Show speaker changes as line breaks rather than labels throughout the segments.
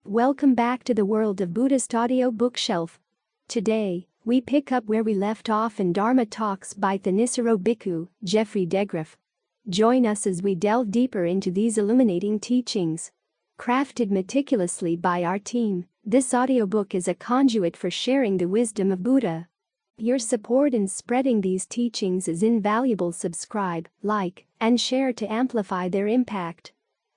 Welcome back to the world of Buddhist Audio Bookshelf. Today, we pick up where we left off in Dharma Talks by Thanissaro Bhikkhu, Geoffrey DeGraff. Join us as we delve deeper into these illuminating teachings. Crafted meticulously by our team, this audiobook is a conduit for sharing the wisdom of Buddha. Your support in spreading these teachings is invaluable. Subscribe, like, and share to amplify their impact.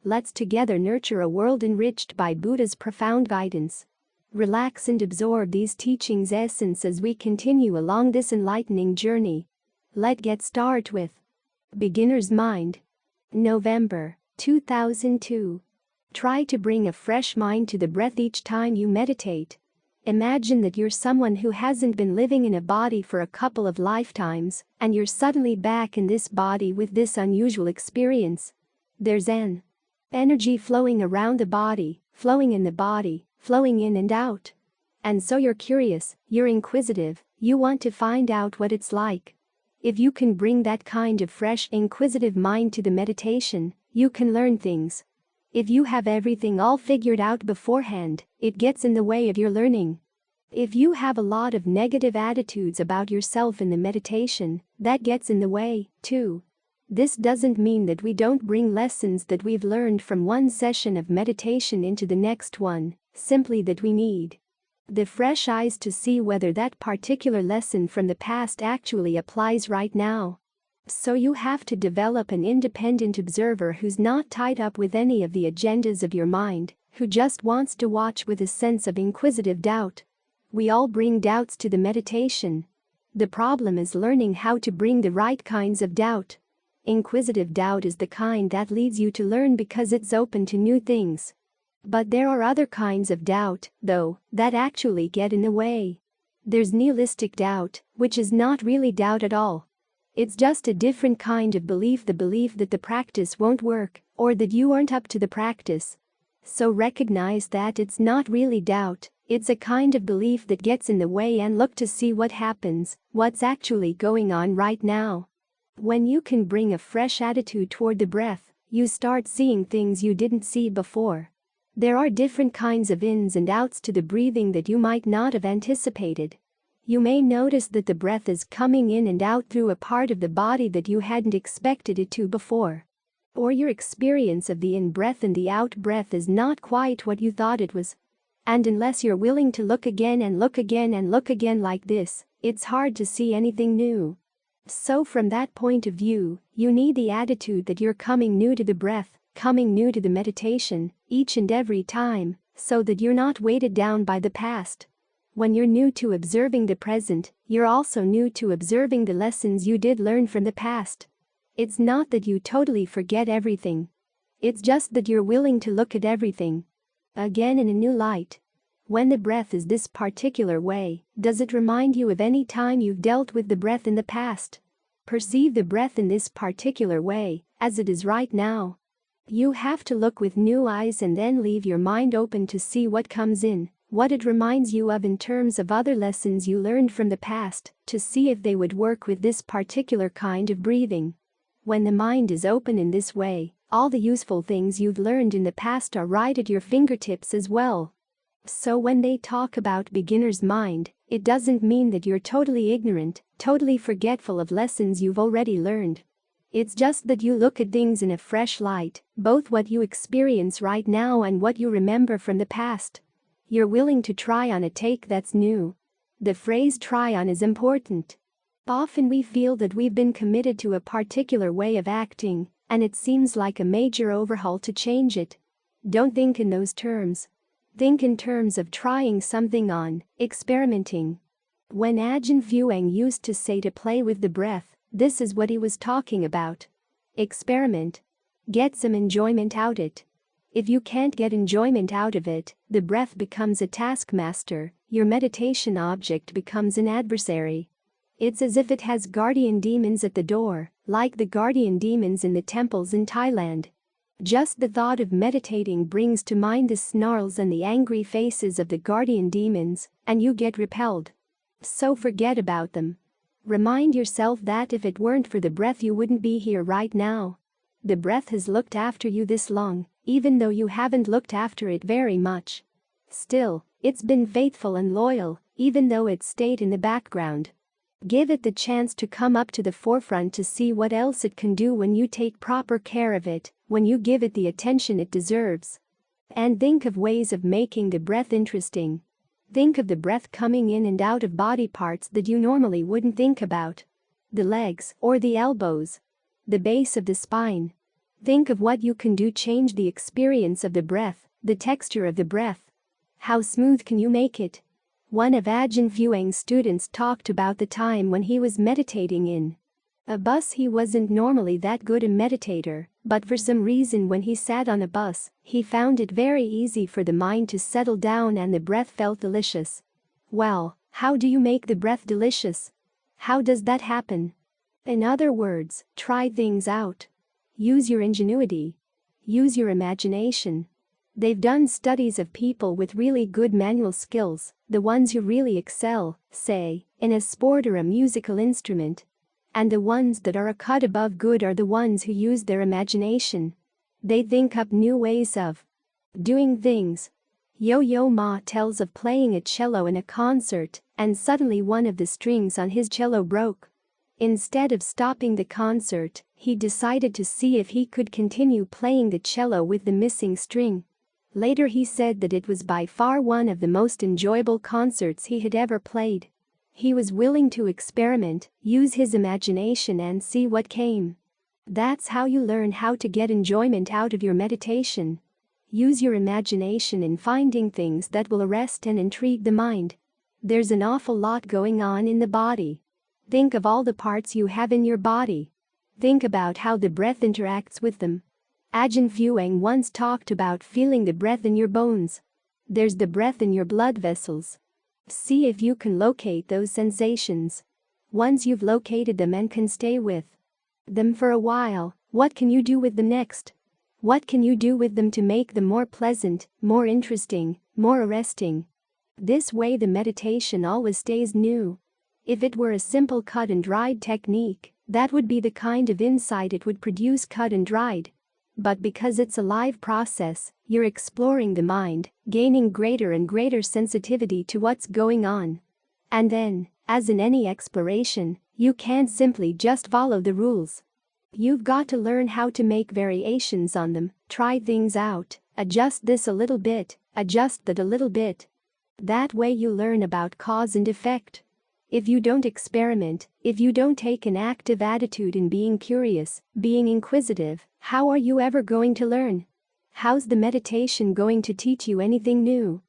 Let's together nurture a world enriched by Buddha's profound guidance. Relax and absorb these teachings' essence as we continue along this enlightening journey. Let's get started with Beginner's Mind. November 2002. Try to bring a fresh mind to the breath each time you meditate. Imagine that you're someone who hasn't been living in a body for a couple of lifetimes, and you're suddenly back in this body with this unusual experience. There's an energy flowing around the body, flowing in the body, flowing in and out. And so you're curious, you're inquisitive, you want to find out what it's like. If you can bring that kind of fresh, inquisitive mind to the meditation, you can learn things. If you have everything all figured out beforehand, it gets in the way of your learning. If you have a lot of negative attitudes about yourself in the meditation, that gets in the way, too. This doesn't mean that we don't bring lessons that we've learned from one session of meditation into the next one, simply that we need the fresh eyes to see whether that particular lesson from the past actually applies right now. So you have to develop an independent observer who's not tied up with any of the agendas of your mind, who just wants to watch with a sense of inquisitive doubt. We all bring doubts to the meditation. The problem is learning how to bring the right kinds of doubt. Inquisitive doubt is the kind that leads you to learn because it's open to new things. But there are other kinds of doubt, though, that actually get in the way. There's nihilistic doubt, which is not really doubt at all. It's just a different kind of belief, the belief that the practice won't work, or that you aren't up to the practice. So recognize that it's not really doubt, it's a kind of belief that gets in the way and look to see what happens, what's actually going on right now. When you can bring a fresh attitude toward the breath, you start seeing things you didn't see before. There are different kinds of ins and outs to the breathing that you might not have anticipated. You may notice that the breath is coming in and out through a part of the body that you hadn't expected it to before. Or your experience of the in-breath and the out-breath is not quite what you thought it was. And unless you're willing to look again and look again and look again like this, it's hard to see anything new. So from that point of view, you need the attitude that you're coming new to the breath, coming new to the meditation, each and every time, so that you're not weighted down by the past. When you're new to observing the present, you're also new to observing the lessons you did learn from the past. It's not that you totally forget everything. It's just that you're willing to look at everything again in a new light. When the breath is this particular way, does it remind you of any time you've dealt with the breath in the past? Perceive the breath in this particular way, as it is right now. You have to look with new eyes and then leave your mind open to see what comes in, what it reminds you of in terms of other lessons you learned from the past, to see if they would work with this particular kind of breathing. When the mind is open in this way, all the useful things you've learned in the past are right at your fingertips as well. So when they talk about beginner's mind, it doesn't mean that you're totally ignorant, totally forgetful of lessons you've already learned. It's just that you look at things in a fresh light, both what you experience right now and what you remember from the past. You're willing to try on a take that's new. The phrase try on is important. Often we feel that we've been committed to a particular way of acting, and it seems like a major overhaul to change it. Don't think in those terms. Think in terms of trying something on, experimenting. When Ajahn Fuang used to say to play with the breath, this is what he was talking about. Experiment. Get some enjoyment out of it. If you can't get enjoyment out of it, the breath becomes a taskmaster, your meditation object becomes an adversary. It's as if it has guardian demons at the door, like the guardian demons in the temples in Thailand. Just the thought of meditating brings to mind the snarls and the angry faces of the guardian demons, and you get repelled. So forget about them. Remind yourself that if it weren't for the breath you wouldn't be here right now. The breath has looked after you this long, even though you haven't looked after it very much. Still, it's been faithful and loyal, even though it stayed in the background. Give it the chance to come up to the forefront to see what else it can do when you take proper care of it, when you give it the attention it deserves. And think of ways of making the breath interesting. Think of the breath coming in and out of body parts that you normally wouldn't think about. The legs or the elbows. The base of the spine. Think of what you can do to change the experience of the breath, the texture of the breath. How smooth can you make it? One of Ajahn Fuang's students talked about the time when he was meditating in a bus. He wasn't normally that good a meditator, but for some reason when he sat on a bus, he found it very easy for the mind to settle down and the breath felt delicious. Well, how do you make the breath delicious? How does that happen? In other words, try things out. Use your ingenuity. Use your imagination. They've done studies of people with really good manual skills, the ones who really excel, say, in a sport or a musical instrument. And the ones that are a cut above good are the ones who use their imagination. They think up new ways of doing things. Yo-Yo Ma tells of playing a cello in a concert, and suddenly one of the strings on his cello broke. Instead of stopping the concert, he decided to see if he could continue playing the cello with the missing string. Later he said that it was by far one of the most enjoyable concerts he had ever played. He was willing to experiment, use his imagination and see what came. That's how you learn how to get enjoyment out of your meditation. Use your imagination in finding things that will arrest and intrigue the mind. There's an awful lot going on in the body. Think of all the parts you have in your body. Think about how the breath interacts with them. Ajahn Fuang once talked about feeling the breath in your bones. There's the breath in your blood vessels. See if you can locate those sensations. Once you've located them and can stay with them for a while, what can you do with them next? What can you do with them to make them more pleasant, more interesting, more arresting? This way the meditation always stays new. If it were a simple cut and dried technique, that would be the kind of insight it would produce, cut and dried. But because it's a live process, you're exploring the mind, gaining greater and greater sensitivity to what's going on. And then, as in any exploration, you can't simply just follow the rules. You've got to learn how to make variations on them, try things out, adjust this a little bit, adjust that a little bit. That way you learn about cause and effect. If you don't experiment, if you don't take an active attitude in being curious, being inquisitive, how are you ever going to learn? How's the meditation going to teach you anything new?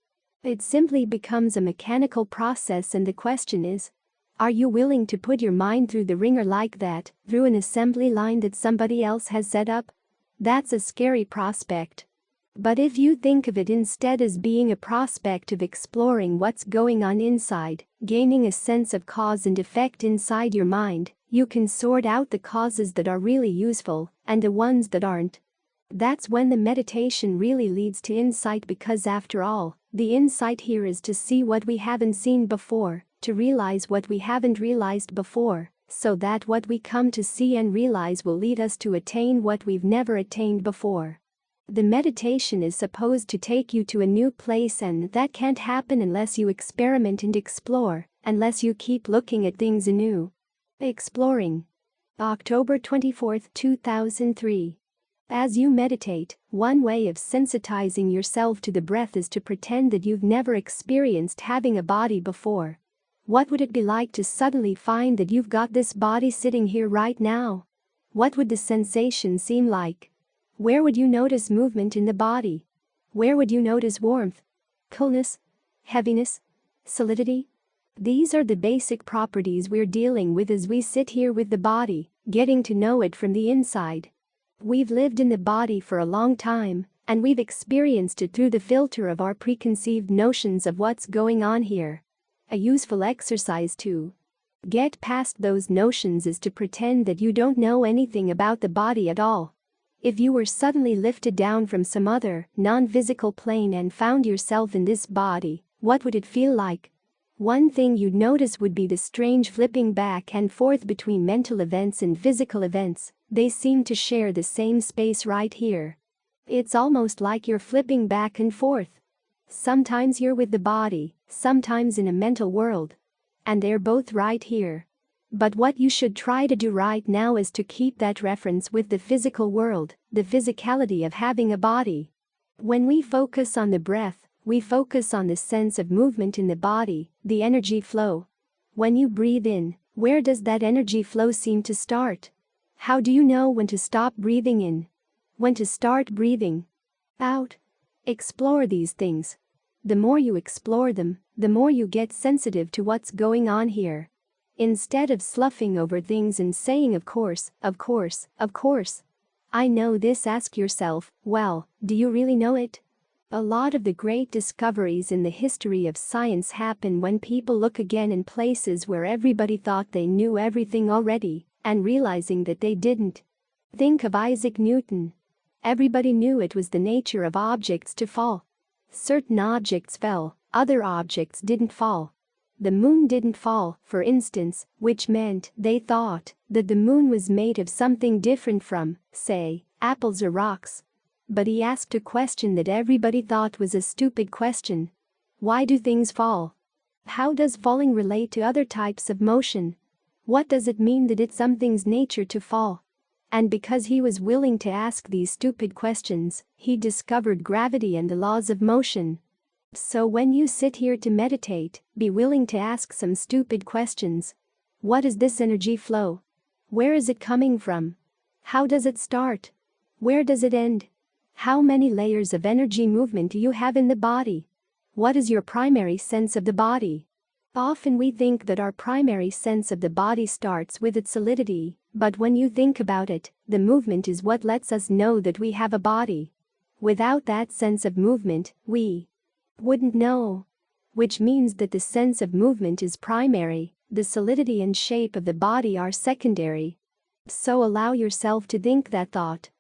It simply becomes a mechanical process, and the question is, are you willing to put your mind through the ringer like that, through an assembly line that somebody else has set up? That's a scary prospect. But if you think of it instead as being a prospect of exploring what's going on inside, gaining a sense of cause and effect inside your mind, you can sort out the causes that are really useful and the ones that aren't. That's when the meditation really leads to insight, because after all, the insight here is to see what we haven't seen before, to realize what we haven't realized before, so that what we come to see and realize will lead us to attain what we've never attained before. The meditation is supposed to take you to a new place, and that can't happen unless you experiment and explore, unless you keep looking at things anew. Exploring. October 24, 2003. As you meditate, one way of sensitizing yourself to the breath is to pretend that you've never experienced having a body before. What would it be like to suddenly find that you've got this body sitting here right now? What would the sensation seem like? Where would you notice movement in the body? Where would you notice warmth, coolness, heaviness, solidity? These are the basic properties we're dealing with as we sit here with the body, getting to know it from the inside. We've lived in the body for a long time, and we've experienced it through the filter of our preconceived notions of what's going on here. A useful exercise to get past those notions is to pretend that you don't know anything about the body at all. If you were suddenly lifted down from some other, non-physical plane and found yourself in this body, what would it feel like? One thing you'd notice would be the strange flipping back and forth between mental events and physical events. They seem to share the same space right here. It's almost like you're flipping back and forth. Sometimes you're with the body, sometimes in a mental world. And they're both right here. But what you should try to do right now is to keep that reference with the physical world, the physicality of having a body. When we focus on the breath, we focus on the sense of movement in the body, the energy flow. When you breathe in, where does that energy flow seem to start? How do you know when to stop breathing in? When to start breathing out? Explore these things. The more you explore them, the more you get sensitive to what's going on here. Instead of sloughing over things and saying of course, of course, of course. I know this, ask yourself, well, do you really know it? A lot of the great discoveries in the history of science happen when people look again in places where everybody thought they knew everything already, and realizing that they didn't. Think of Isaac Newton. Everybody knew it was the nature of objects to fall. Certain objects fell, other objects didn't fall. The moon didn't fall, for instance, which meant they thought that the moon was made of something different from, say, apples or rocks. But he asked a question that everybody thought was a stupid question. Why do things fall? How does falling relate to other types of motion? What does it mean that it's something's nature to fall? And because he was willing to ask these stupid questions, he discovered gravity and the laws of motion. So when you sit here to meditate, be willing to ask some stupid questions. What is this energy flow? Where is it coming from? How does it start? Where does it end? How many layers of energy movement do you have in the body? What is your primary sense of the body? Often we think that our primary sense of the body starts with its solidity, but when you think about it, the movement is what lets us know that we have a body. Without that sense of movement, we wouldn't know. Which means that the sense of movement is primary, the solidity and shape of the body are secondary. So allow yourself to think that thought.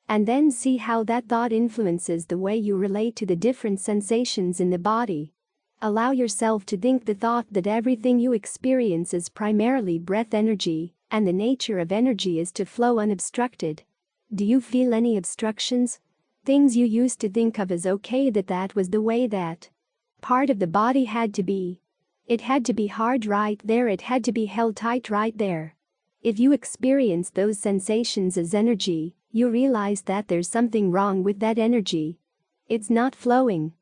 And then see how that thought influences the way you relate to the different sensations in the body. Allow yourself to think the thought that everything you experience is primarily breath energy, and the nature of energy is to flow unobstructed. Do you feel any obstructions? Things you used to think of as okay, that was the way that part of the body had to be. It had to be hard right there, it had to be held tight right there. If you experience those sensations as energy, you realize that there's something wrong with that energy. It's not flowing.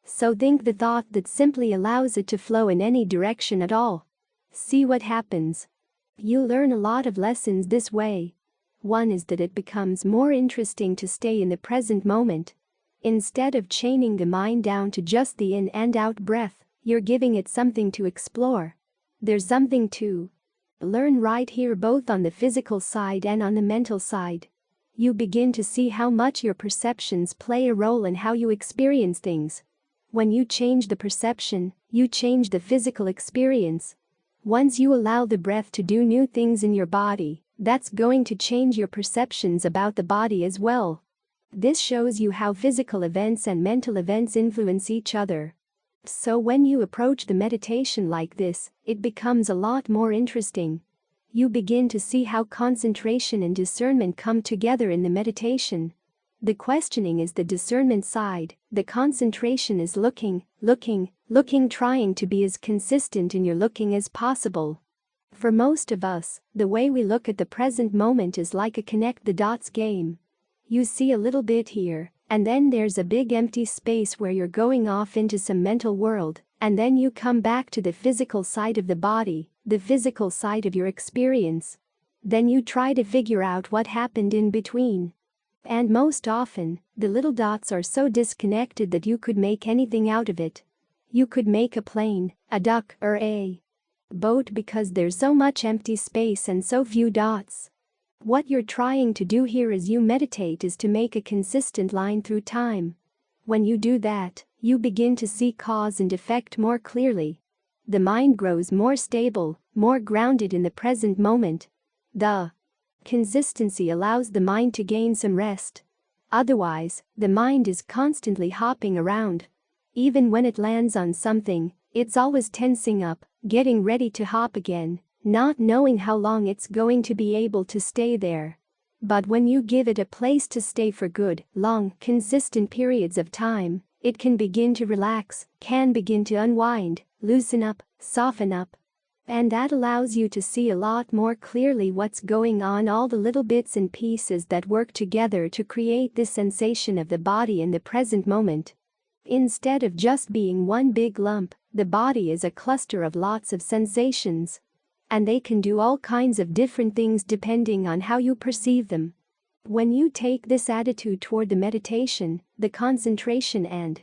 So think the thought that simply allows it to flow in any direction at all. See what happens. You learn a lot of lessons this way. One is that it becomes more interesting to stay in the present moment. Instead of chaining the mind down to just the in and out breath, you're giving it something to explore. There's something to learn right here, both on the physical side and on the mental side. You begin to see how much your perceptions play a role in how you experience things. When you change the perception, you change the physical experience. Once you allow the breath to do new things in your body, that's going to change your perceptions about the body as well. This shows you how physical events and mental events influence each other. So when you approach the meditation like this, it becomes a lot more interesting. You begin to see how concentration and discernment come together in the meditation. The questioning is the discernment side, the concentration is looking, trying to be as consistent in your looking as possible. For most of us, the way we look at the present moment is like a connect the dots game. You see a little bit here, and then there's a big empty space where you're going off into some mental world, and then you come back to the physical side of the body, the physical side of your experience. Then you try to figure out what happened in between. And most often, the little dots are so disconnected that you could make anything out of it. You could make a plane, a duck, or a boat because there's so much empty space and so few dots. What you're trying to do here as you meditate is to make a consistent line through time. When you do that, you begin to see cause and effect more clearly. The mind grows more stable, more grounded in the present moment. The consistency allows the mind to gain some rest. Otherwise, the mind is constantly hopping around. Even when it lands on something, it's always tensing up, getting ready to hop again, not knowing how long it's going to be able to stay there. But when you give it a place to stay for good, long, consistent periods of time, It can begin to relax, can begin to unwind, loosen up, soften up. And that allows you to see a lot more clearly what's going on, all the little bits and pieces that work together to create this sensation of the body in the present moment. Instead of just being one big lump, the body is a cluster of lots of sensations. And they can do all kinds of different things depending on how you perceive them. When you take this attitude toward the meditation, the concentration and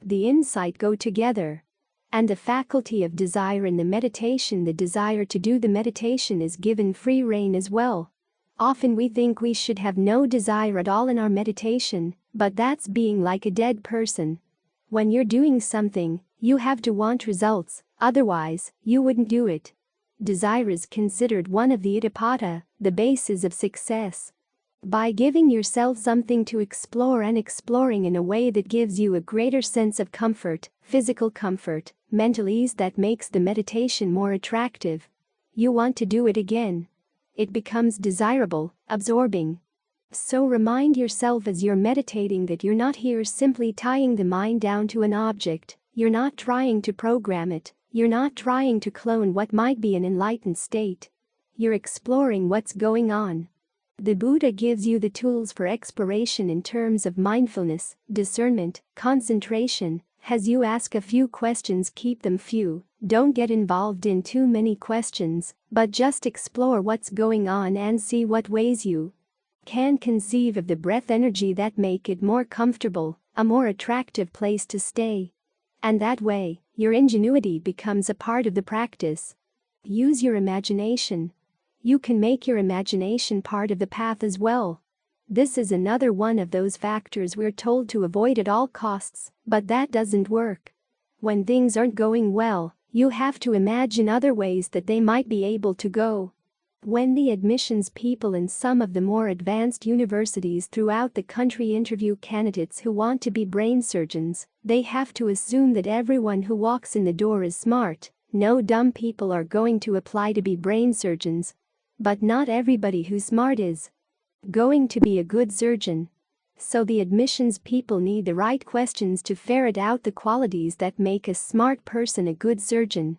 the insight go together. And the faculty of desire in the meditation, the desire to do the meditation, is given free rein as well. Often we think we should have no desire at all in our meditation, but that's being like a dead person. When you're doing something, you have to want results, otherwise, you wouldn't do it. Desire is considered one of the iddhipata, the bases of success. By giving yourself something to explore and exploring in a way that gives you a greater sense of comfort, physical comfort, mental ease that makes the meditation more attractive, you want to do it again. It becomes desirable, absorbing. So remind yourself as you're meditating that you're not here simply tying the mind down to an object, you're not trying to program it, you're not trying to clone what might be an enlightened state. You're exploring what's going on. The Buddha gives you the tools for exploration in terms of mindfulness, discernment, concentration. As you ask a few questions, keep them few, don't get involved in too many questions, but just explore what's going on and see what ways you can conceive of the breath energy that make it more comfortable, a more attractive place to stay. And that way, your ingenuity becomes a part of the practice. Use your imagination. You can make your imagination part of the path as well. This is another one of those factors we're told to avoid at all costs, but that doesn't work. When things aren't going well, you have to imagine other ways that they might be able to go. When the admissions people in some of the more advanced universities throughout the country interview candidates who want to be brain surgeons, they have to assume that everyone who walks in the door is smart. No dumb people are going to apply to be brain surgeons. But not everybody who's smart is going to be a good surgeon. So the admissions people need the right questions to ferret out the qualities that make a smart person a good surgeon.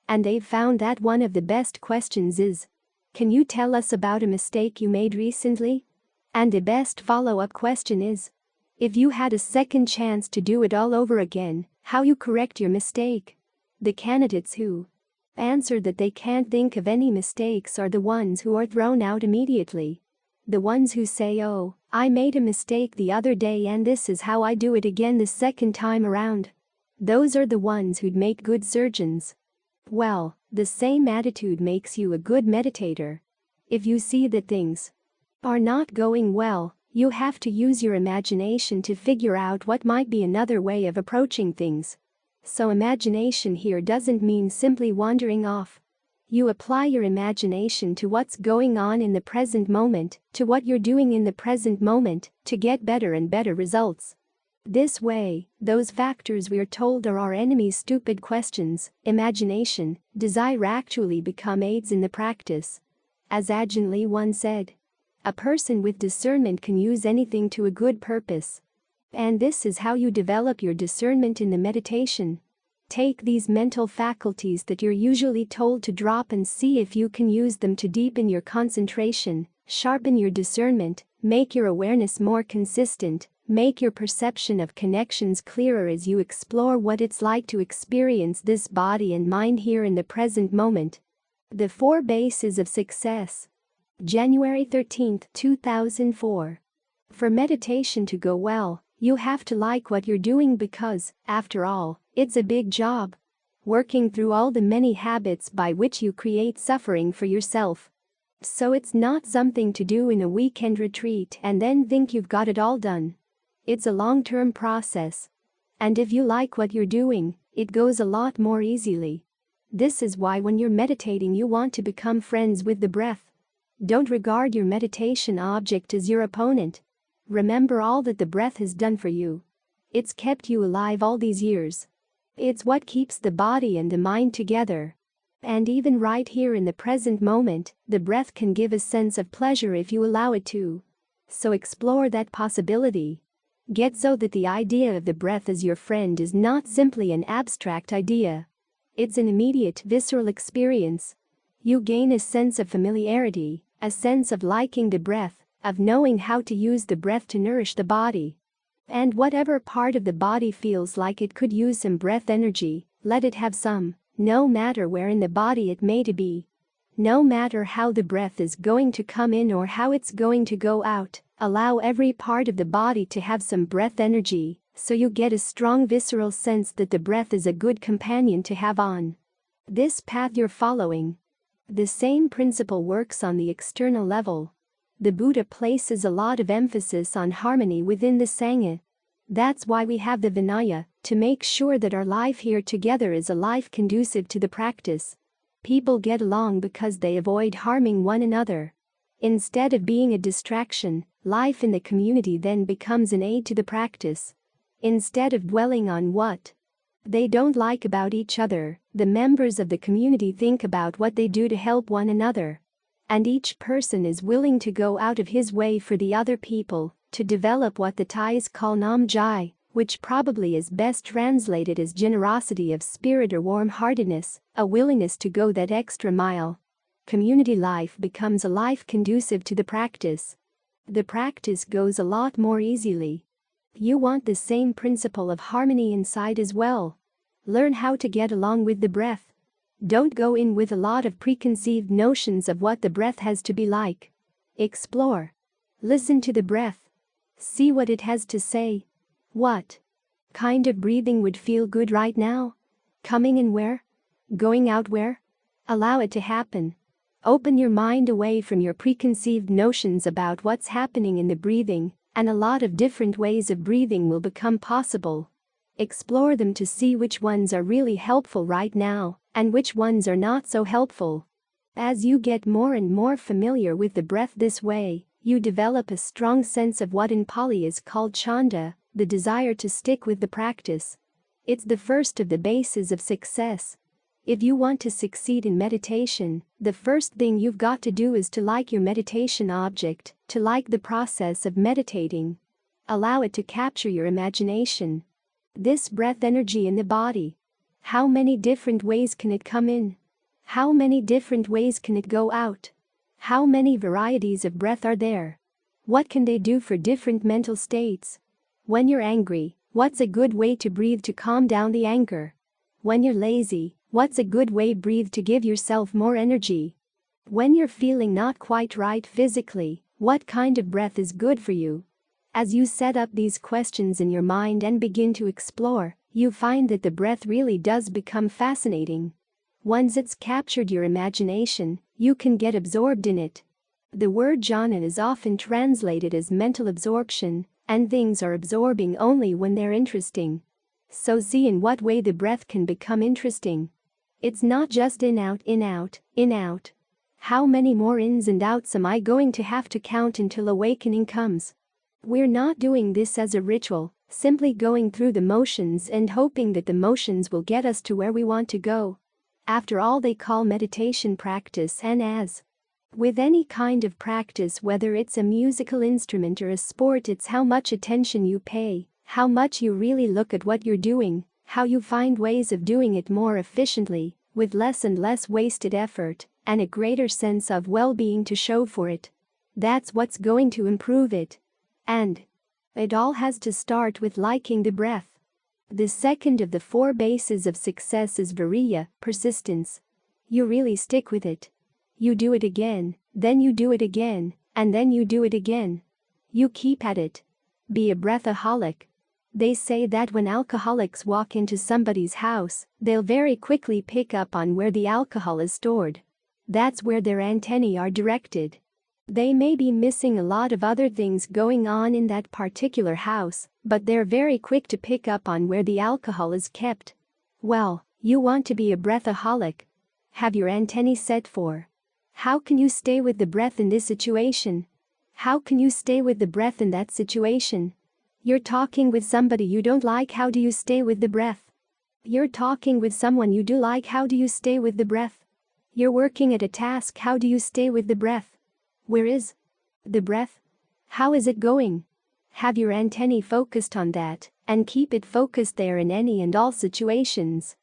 And they've found that one of the best questions is, "Can you tell us about a mistake you made recently?" And the best follow-up question is, "If you had a second chance to do it all over again, how you correct your mistake?" The candidates who answer that they can't think of any mistakes are the ones who are thrown out immediately. The ones who say, "Oh, I made a mistake the other day and this is how I do it again the second time around," those are the ones who'd make good surgeons. Well, the same attitude makes you a good meditator. If you see that things are not going well, you have to use your imagination to figure out what might be another way of approaching things. So imagination here doesn't mean simply wandering off. You apply your imagination to what's going on in the present moment, to what you're doing in the present moment, to get better and better results. This way, those factors we're told are our enemy's stupid questions, imagination, desire, actually become aids in the practice. As Ajahn Lee once said, "A person with discernment can use anything to a good purpose." And this is how you develop your discernment in the meditation. Take these mental faculties that you're usually told to drop and see if you can use them to deepen your concentration, sharpen your discernment, make your awareness more consistent, make your perception of connections clearer as you explore what it's like to experience this body and mind here in the present moment. The 4 Bases of Success. January 13, 2004. For meditation to go well, you have to like what you're doing because, after all, it's a big job. Working through all the many habits by which you create suffering for yourself. So it's not something to do in a weekend retreat and then think you've got it all done. It's a long-term process. And if you like what you're doing, it goes a lot more easily. This is why when you're meditating you want to become friends with the breath. Don't regard your meditation object as your opponent. Remember all that the breath has done for you. It's kept you alive all these years. It's what keeps the body and the mind together. And even right here in the present moment, the breath can give a sense of pleasure if you allow it to. So explore that possibility. Get so that the idea of the breath as your friend is not simply an abstract idea. It's an immediate, visceral experience. You gain a sense of familiarity, a sense of liking the breath, of knowing how to use the breath to nourish the body. And whatever part of the body feels like it could use some breath energy, let it have some, no matter where in the body it may be. No matter how the breath is going to come in or how it's going to go out, allow every part of the body to have some breath energy, so you get a strong visceral sense that the breath is a good companion to have on this path you're following. The same principle works on the external level. The Buddha places a lot of emphasis on harmony within the Sangha. That's why we have the Vinaya, to make sure that our life here together is a life conducive to the practice. People get along because they avoid harming one another. Instead of being a distraction, life in the community then becomes an aid to the practice. Instead of dwelling on what they don't like about each other, the members of the community think about what they do to help one another. And each person is willing to go out of his way for the other people, to develop what the Thais call Nam Jai, which probably is best translated as generosity of spirit or warm-heartedness, a willingness to go that extra mile. Community life becomes a life conducive to the practice. The practice goes a lot more easily. You want the same principle of harmony inside as well. Learn how to get along with the breath. Don't go in with a lot of preconceived notions of what the breath has to be like. Explore. Listen to the breath. See what it has to say. What kind of breathing would feel good right now? Coming in where? Going out where? Allow it to happen. Open your mind away from your preconceived notions about what's happening in the breathing, and a lot of different ways of breathing will become possible. Explore them to see which ones are really helpful right now, and which ones are not so helpful. As you get more and more familiar with the breath this way, you develop a strong sense of what in Pali is called chanda, the desire to stick with the practice. It's the first of the bases of success. If you want to succeed in meditation, the first thing you've got to do is to like your meditation object, to like the process of meditating. Allow it to capture your imagination. This breath energy in the body. How many different ways can it come in? How many different ways can it go out? How many varieties of breath are there? What can they do for different mental states? When you're angry, what's a good way to breathe to calm down the anger? When you're lazy, what's a good way to breathe to give yourself more energy? When you're feeling not quite right physically, what kind of breath is good for you? As you set up these questions in your mind and begin to explore, you find that the breath really does become fascinating. Once it's captured your imagination, you can get absorbed in it. The word jhana is often translated as mental absorption, and things are absorbing only when they're interesting. So see in what way the breath can become interesting. It's not just in out, in out, in out. How many more ins and outs am I going to have to count until awakening comes? We're not doing this as a ritual, simply going through the motions and hoping that the motions will get us to where we want to go. After all, they call meditation practice, and as with any kind of practice, whether it's a musical instrument or a sport, it's how much attention you pay, how much you really look at what you're doing, how you find ways of doing it more efficiently, with less and less wasted effort, and a greater sense of well-being to show for it. That's what's going to improve it. And it all has to start with liking the breath. The second of the 4 bases of success is viriya, persistence. You really stick with it. You do it again, then you do it again, and then you do it again. You keep at it. Be a breathaholic. They say that when alcoholics walk into somebody's house, they'll very quickly pick up on where the alcohol is stored. That's where their antennae are directed. They may be missing a lot of other things going on in that particular house, but they're very quick to pick up on where the alcohol is kept. Well, you want to be a breathaholic. Have your antennae set for. How can you stay with the breath in this situation? How can you stay with the breath in that situation? You're talking with somebody you don't like, how do you stay with the breath? You're talking with someone you do like, how do you stay with the breath? You're working at a task, how do you stay with the breath? Where is the breath? How is it going? Have your antennae focused on that, and keep it focused there in any and all situations.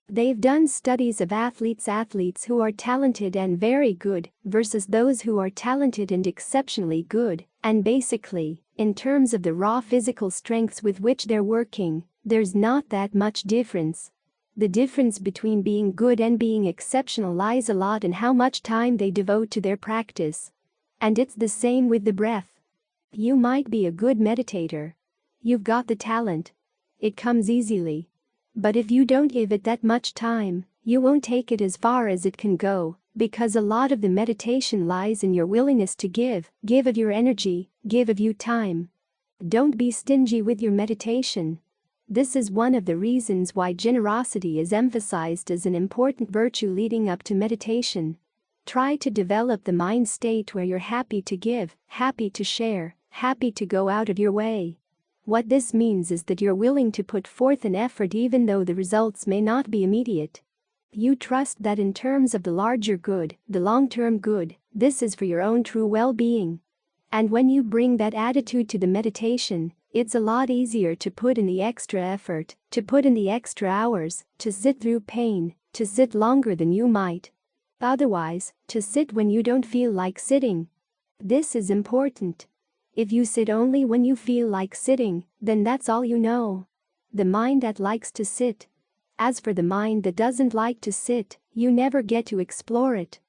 They've done studies of athletes who are talented and very good versus those who are talented and exceptionally good, and basically, in terms of the raw physical strengths with which they're working, there's not that much difference. The difference between being good and being exceptional lies a lot in how much time they devote to their practice. And it's the same with the breath. You might be a good meditator. You've got the talent. It comes easily. But if you don't give it that much time, you won't take it as far as it can go, because a lot of the meditation lies in your willingness to give of your energy, give of you time. Don't be stingy with your meditation. This is one of the reasons why generosity is emphasized as an important virtue leading up to meditation. Try to develop the mind state where you're happy to give, happy to share, happy to go out of your way. What this means is that you're willing to put forth an effort even though the results may not be immediate. You trust that in terms of the larger good, the long-term good, this is for your own true well-being. And when you bring that attitude to the meditation, it's a lot easier to put in the extra effort, to put in the extra hours, to sit through pain, to sit longer than you might. Otherwise, to sit when you don't feel like sitting. This is important. If you sit only when you feel like sitting, then that's all you know. The mind that likes to sit. As for the mind that doesn't like to sit, you never get to explore it.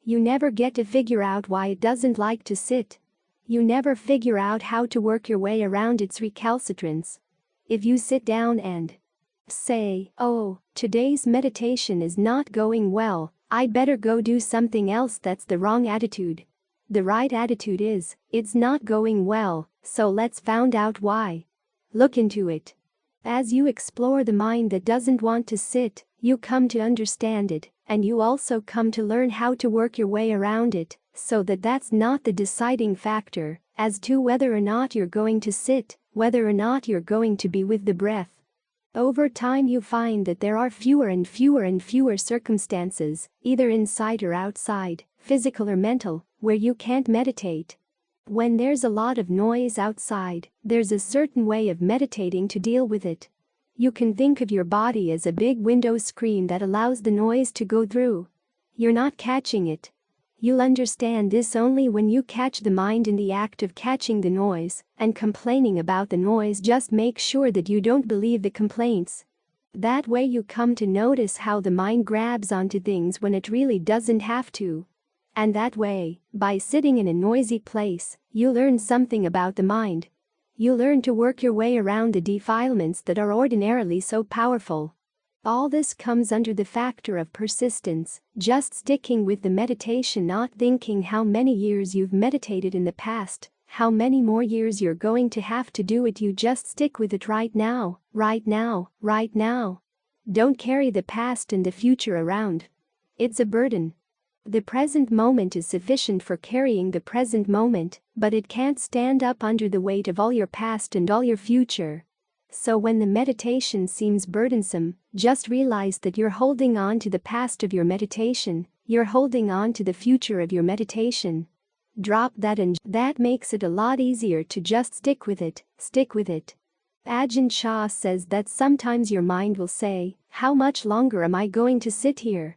You never get to figure out why it doesn't like to sit. You never figure out how to work your way around its recalcitrance. If you sit down and say, "Oh, today's meditation is not going well, I'd better go do something else," that's the wrong attitude. The right attitude is, it's not going well, so let's find out why. Look into it. As you explore the mind that doesn't want to sit, you come to understand it, and you also come to learn how to work your way around it, so that that's not the deciding factor as to whether or not you're going to sit, whether or not you're going to be with the breath. Over time you find that there are fewer and fewer circumstances, either inside or outside, physical or mental, where you can't meditate. When there's a lot of noise outside, there's a certain way of meditating to deal with it. You can think of your body as a big window screen that allows the noise to go through. You're not catching it. You'll understand this only when you catch the mind in the act of catching the noise and complaining about the noise. Just make sure that you don't believe the complaints. That way you come to notice how the mind grabs onto things when it really doesn't have to. And that way, by sitting in a noisy place, you learn something about the mind. You learn to work your way around the defilements that are ordinarily so powerful. All this comes under the factor of persistence, just sticking with the meditation, not thinking how many years you've meditated in the past, how many more years you're going to have to do it. You just stick with it right now, right now, right now. Don't carry the past and the future around. It's a burden. The present moment is sufficient for carrying the present moment, but it can't stand up under the weight of all your past and all your future. So when the meditation seems burdensome, just realize that you're holding on to the past of your meditation, you're holding on to the future of your meditation. Drop that, and that makes it a lot easier to just stick with it, stick with it. Ajahn Chah says that sometimes your mind will say, "How much longer am I going to sit here?"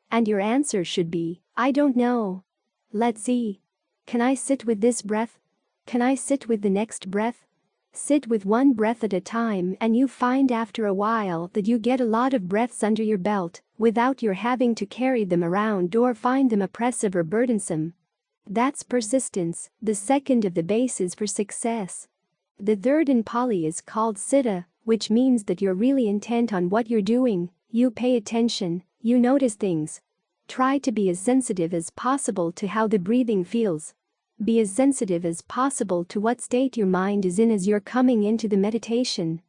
And your answer should be, "I don't know. Let's see. Can I sit with this breath? Can I sit with the next breath?" Sit with one breath at a time, and you find after a while that you get a lot of breaths under your belt without your having to carry them around or find them oppressive or burdensome. That's persistence, the second of the bases for success. The third in Pali is called citta, which means that you're really intent on what you're doing, you pay attention, you notice things. Try to be as sensitive as possible to how the breathing feels. Be as sensitive as possible to what state your mind is in as you're coming into the meditation.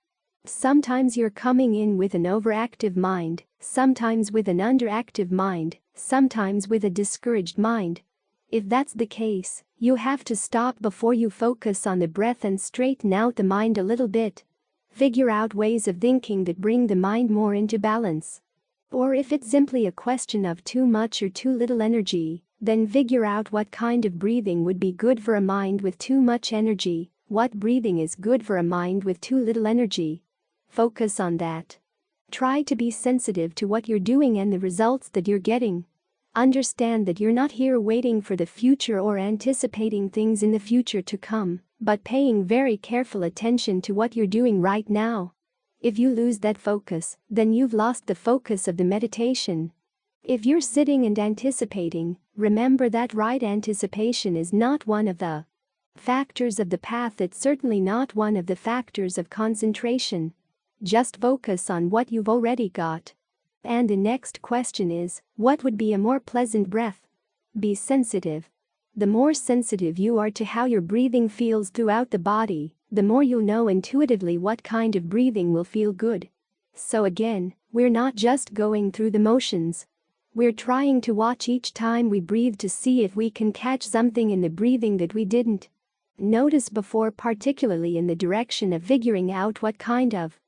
Sometimes you're coming in with an overactive mind, sometimes with an underactive mind, sometimes with a discouraged mind. If that's the case, you have to stop before you focus on the breath and straighten out the mind a little bit. Figure out ways of thinking that bring the mind more into balance. Or if it's simply a question of too much or too little energy, then figure out what kind of breathing would be good for a mind with too much energy, What breathing is good for a mind with too little energy? Focus on that. Try to be sensitive to what you're doing and the results that you're getting. Understand that you're not here waiting for the future or anticipating things in the future to come, but paying very careful attention to what you're doing right now. If you lose that focus, then you've lost the focus of the meditation. If you're sitting and anticipating, remember that right anticipation is not one of the factors of the path. It's certainly not one of the factors of concentration. Just focus on what you've already got. And the next question is, what would be a more pleasant breath? Be sensitive. The more sensitive you are to how your breathing feels throughout the body, the more you'll know intuitively what kind of breathing will feel good. So again, we're not just going through the motions. We're trying to watch each time we breathe to see if we can catch something in the breathing that we didn't notice before, particularly in the direction of figuring out what kind of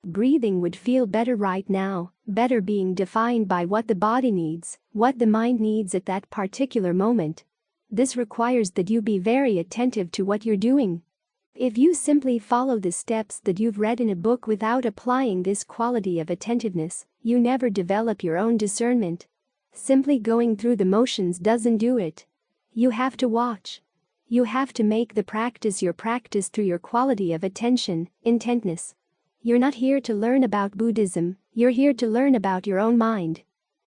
breathing would feel better right now, better being defined by what the body needs, what the mind needs at that particular moment. This requires that you be very attentive to what you're doing. If you simply follow the steps that you've read in a book without applying this quality of attentiveness, you never develop your own discernment. Simply going through the motions doesn't do it. You have to watch. You have to make the practice your practice through your quality of attention, intentness. You're not here to learn about Buddhism, you're here to learn about your own mind.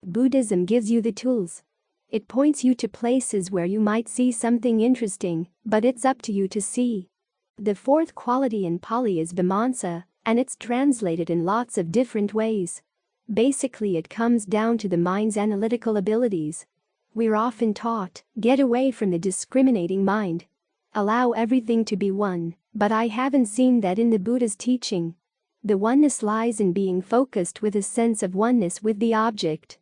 Buddhism gives you the tools. It points you to places where you might see something interesting, but it's up to you to see. The fourth quality in Pali is vimansa, and it's translated in lots of different ways. Basically, it comes down to the mind's analytical abilities. We're often taught, get away from the discriminating mind. Allow everything to be one, but I haven't seen that in the Buddha's teaching. The oneness lies in being focused with a sense of oneness with the object.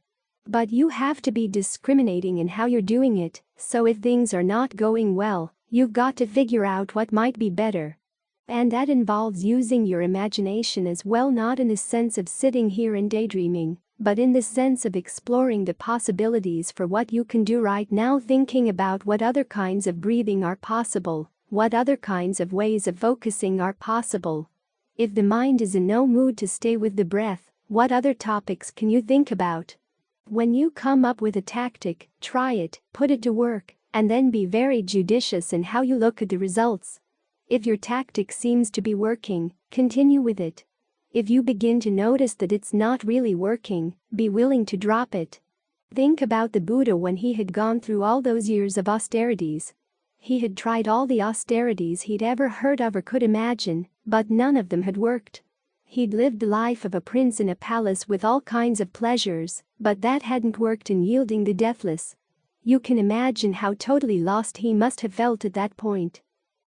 But you have to be discriminating in how you're doing it, so if things are not going well, you've got to figure out what might be better. And that involves using your imagination as well, not in the sense of sitting here and daydreaming, but in the sense of exploring the possibilities for what you can do right now, thinking about what other kinds of breathing are possible, what other kinds of ways of focusing are possible. If the mind is in no mood to stay with the breath, what other topics can you think about? When you come up with a tactic, try it, put it to work, and then be very judicious in how you look at the results. If your tactic seems to be working, continue with it. If you begin to notice that it's not really working, be willing to drop it. Think about the Buddha when he had gone through all those years of austerities. He had tried all the austerities he'd ever heard of or could imagine, but none of them had worked. He'd lived the life of a prince in a palace with all kinds of pleasures, but that hadn't worked in yielding the deathless. You can imagine how totally lost he must have felt at that point.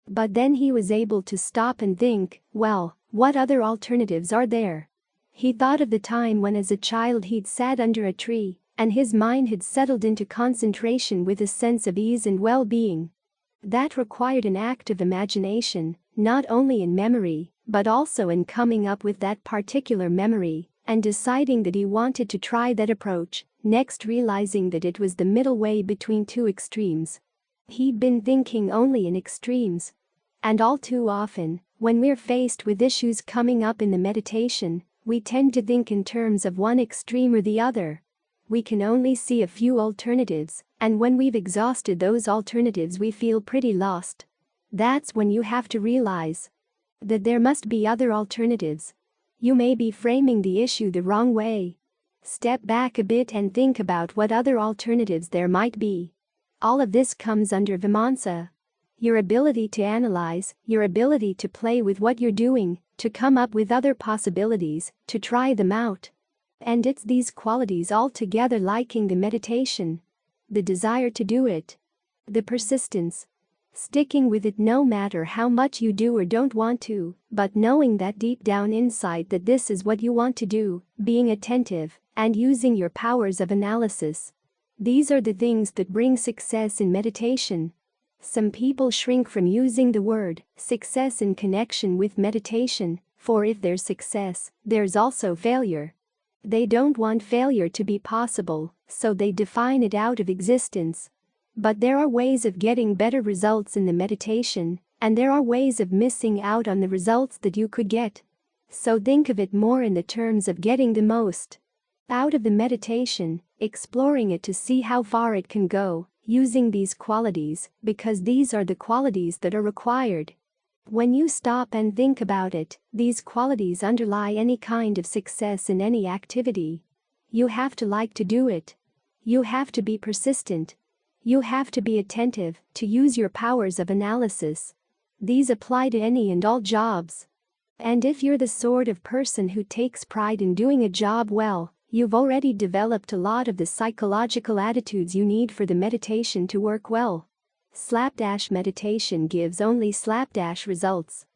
But then he was able to stop and think, well, what other alternatives are there? He thought of the time when as a child he'd sat under a tree, and his mind had settled into concentration with a sense of ease and well-being. That required an active imagination, not only in memory, but also in coming up with that particular memory, and deciding that he wanted to try that approach, next realizing that it was the middle way between two extremes. He'd been thinking only in extremes. And all too often, when we're faced with issues coming up in the meditation, we tend to think in terms of one extreme or the other. We can only see a few alternatives, and when we've exhausted those alternatives we feel pretty lost. That's when you have to realize that there must be other alternatives. You may be framing the issue the wrong way. Step back a bit and think about what other alternatives there might be. All of this comes under vimansa. Your ability to analyze, your ability to play with what you're doing, to come up with other possibilities, to try them out. And it's these qualities all together, liking the meditation, the desire to do it, the persistence, sticking with it no matter how much you do or don't want to, but knowing that deep down inside that this is what you want to do, being attentive, and using your powers of analysis. These are the things that bring success in meditation. Some people shrink from using the word success in connection with meditation, for if there's success, there's also failure. They don't want failure to be possible, so they define it out of existence. But there are ways of getting better results in the meditation, And there are ways of missing out on the results that you could get. So think of it more in the terms of getting the most out of the meditation, exploring it to see how far it can go, using these qualities, because these are the qualities that are required. When you stop and think about it, these qualities underlie any kind of success in any activity. You have to like to do it. You have to be persistent. You have to be attentive, to use your powers of analysis. These apply to any and all jobs. And if you're the sort of person who takes pride in doing a job well, you've already developed a lot of the psychological attitudes you need for the meditation to work well. Meditation gives only results.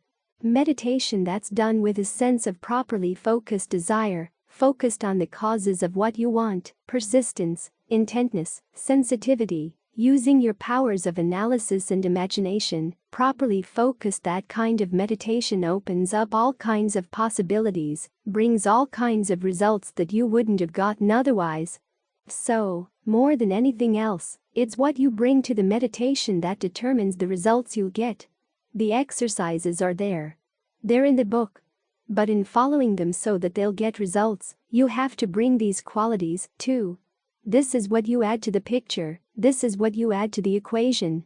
Meditation that's done with a sense of properly focused desire, focused on the causes of what you want, persistence, intentness, sensitivity, using your powers of analysis and imagination, properly focused. That kind of meditation opens up all kinds of possibilities, brings all kinds of results that you wouldn't have gotten otherwise. So, more than anything else, it's what you bring to the meditation that determines the results you'll get. The exercises are there. They're in the book. But in following them so that they'll get results, you have to bring these qualities, too. This is what you add to the picture, this is what you add to the equation.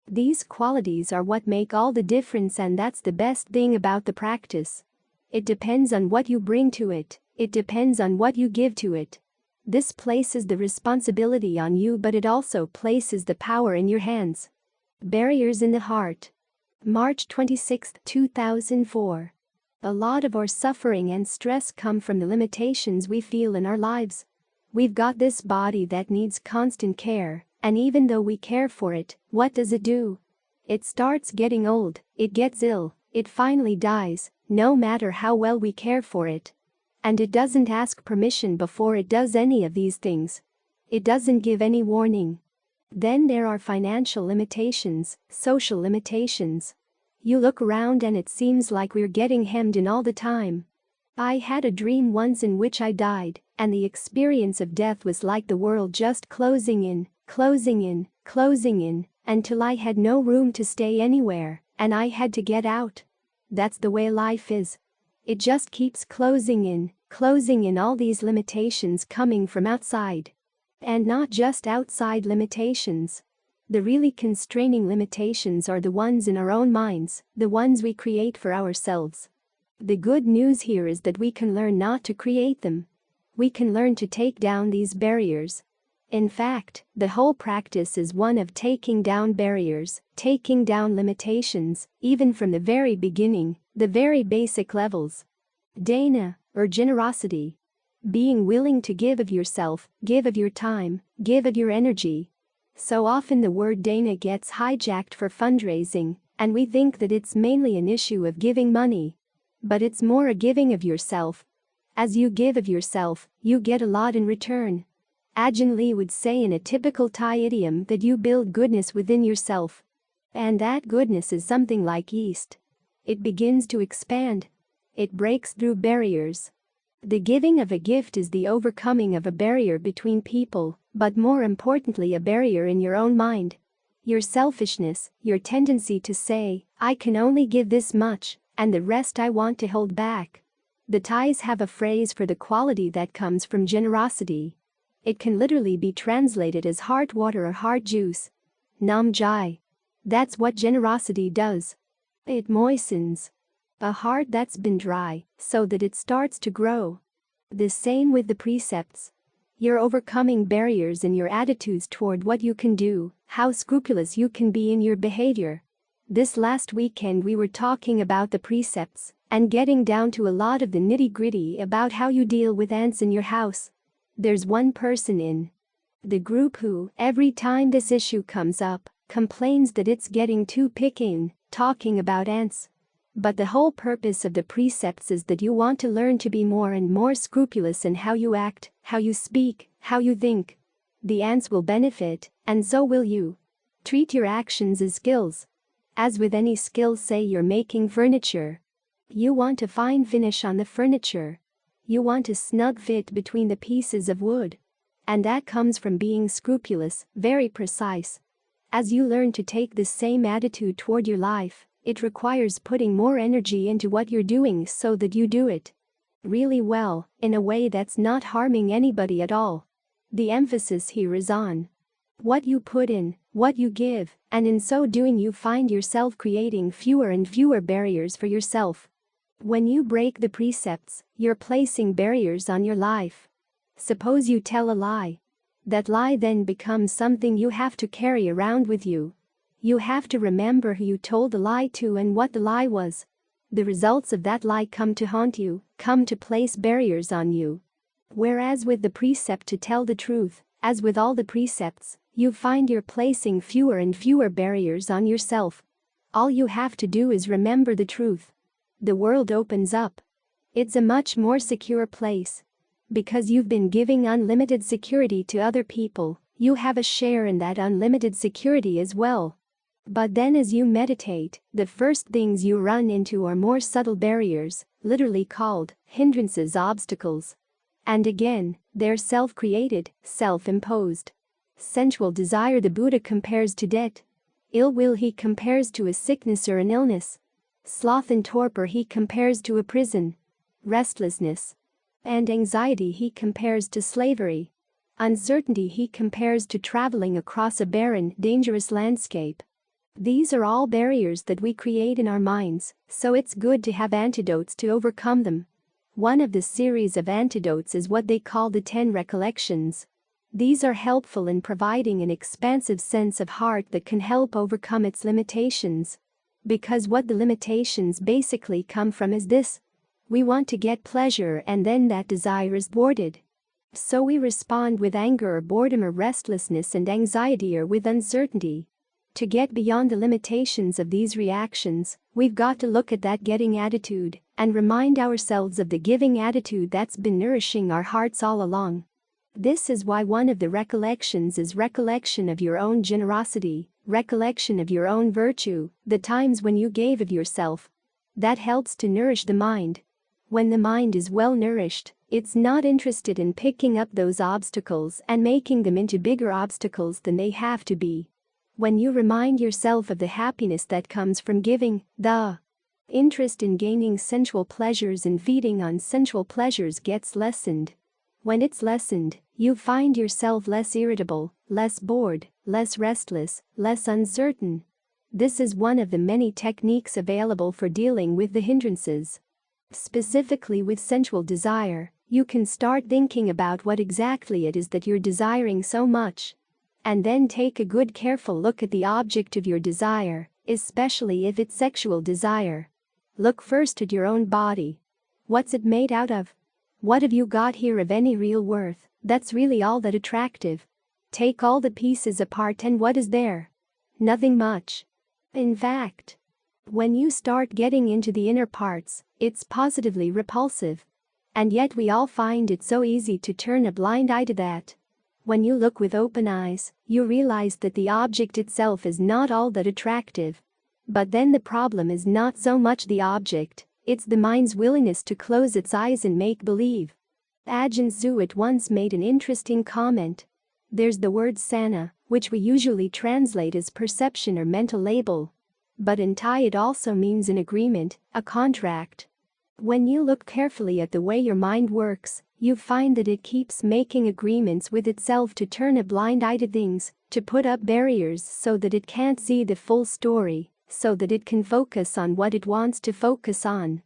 These qualities are what make all the difference, and that's the best thing about the practice. It depends on what you bring to it, it depends on what you give to it. This places the responsibility on you, but it also places the power in your hands. Barriers in the heart. March 26, 2004. A lot of our suffering and stress come from the limitations we feel in our lives. We've got this body that needs constant care, and even though we care for it, what does it do? It starts getting old, it gets ill, it finally dies, no matter how well we care for it. And it doesn't ask permission before it does any of these things. It doesn't give any warning. Then there are financial limitations, social limitations. You look around and it seems like we're getting hemmed in all the time. I had a dream once in which I died, and the experience of death was like the world just closing in, until I had no room to stay anywhere, and I had to get out. That's the way life is. It just keeps closing in, all these limitations coming from outside. And not just outside limitations. The really constraining limitations are the ones in our own minds, the ones we create for ourselves. The good news here is that we can learn not to create them. We can learn to take down these barriers. In fact, the whole practice is one of taking down barriers, taking down limitations, even from the very beginning, the very basic levels. Dana, or generosity. Being willing to give of yourself, give of your time, give of your energy. So often the word dana gets hijacked for fundraising, and we think that it's mainly an issue of giving money. But it's more a giving of yourself. As you give of yourself, you get a lot in return. Ajahn Lee would say in a typical Thai idiom that you build goodness within yourself. And that goodness is something like yeast. It begins to expand. It breaks through barriers. The giving of a gift is the overcoming of a barrier between people, but more importantly a barrier in your own mind. Your selfishness, your tendency to say, I can only give this much, and the rest I want to hold back. The Thais have a phrase for the quality that comes from generosity. It can literally be translated as heart water or heart juice. Nam Jai. That's what generosity does. It moistens a heart that's been dry, so that it starts to grow. The same with the precepts. You're overcoming barriers in your attitudes toward what you can do, how scrupulous you can be in your behavior. This last weekend we were talking about the precepts, and getting down to a lot of the nitty-gritty about how you deal with ants in your house. There's one person in the group who, every time this issue comes up, complains that it's getting too picky, talking about ants. But the whole purpose of the precepts is that you want to learn to be more and more scrupulous in how you act, how you speak, how you think. The ants will benefit, and so will you. Treat your actions as skills. As with any skill, say you're making furniture. You want a fine finish on the furniture. You want a snug fit between the pieces of wood. And that comes from being scrupulous, very precise. As you learn to take this same attitude toward your life, It requires putting more energy into what you're doing so that you do it really well, in a way that's not harming anybody at all. The emphasis here is on what you put in, what you give, and in so doing you find yourself creating fewer and fewer barriers for yourself. When you break the precepts, you're placing barriers on your life. Suppose you tell a lie. That lie then becomes something you have to carry around with you. You have to remember who you told the lie to and what the lie was. The results of that lie come to haunt you, come to place barriers on you. Whereas with the precept to tell the truth, as with all the precepts, you find you're placing fewer and fewer barriers on yourself. All you have to do is remember the truth. The world opens up. It's a much more secure place. Because you've been giving unlimited security to other people, you have a share in that unlimited security as well. But then as you meditate, the first things you run into are more subtle barriers, literally called hindrances, obstacles. And again, they're self-created, self-imposed. Sensual desire the Buddha compares to debt. Ill will he compares to a sickness or an illness. Sloth and torpor he compares to a prison. Restlessness and anxiety he compares to slavery. Uncertainty he compares to traveling across a barren, dangerous landscape. These are all barriers that we create in our minds, so it's good to have antidotes to overcome them. One of the series of antidotes is what they call the 10 recollections. These are helpful in providing an expansive sense of heart that can help overcome its limitations. Because what the limitations basically come from is this: we want to get pleasure and then that desire is thwarted. So we respond with anger or boredom or restlessness and anxiety or with uncertainty. To get beyond the limitations of these reactions, we've got to look at that getting attitude and remind ourselves of the giving attitude that's been nourishing our hearts all along. This is why one of the recollections is recollection of your own generosity, recollection of your own virtue, the times when you gave of yourself. That helps to nourish the mind. When the mind is well nourished, it's not interested in picking up those obstacles and making them into bigger obstacles than they have to be. When you remind yourself of the happiness that comes from giving, the interest in gaining sensual pleasures and feeding on sensual pleasures gets lessened. When it's lessened, you find yourself less irritable, less bored, less restless, less uncertain. This is one of the many techniques available for dealing with the hindrances. Specifically with sensual desire, you can start thinking about what exactly it is that you're desiring so much. And then take a good careful look at the object of your desire, especially if it's sexual desire. Look first at your own body. What's it made out of? What have you got here of any real worth, that's really all that attractive? Take all the pieces apart and what is there? Nothing much. In fact, when you start getting into the inner parts, it's positively repulsive. And yet we all find it so easy to turn a blind eye to that. When you look with open eyes, you realize that the object itself is not all that attractive. But then the problem is not so much the object, it's the mind's willingness to close its eyes and make believe. Ajahn Suwat once made an interesting comment. There's the word sana, which we usually translate as perception or mental label. But in Thai it also means an agreement, a contract. When you look carefully at the way your mind works, you find that it keeps making agreements with itself to turn a blind eye to things, to put up barriers so that it can't see the full story, so that it can focus on what it wants to focus on.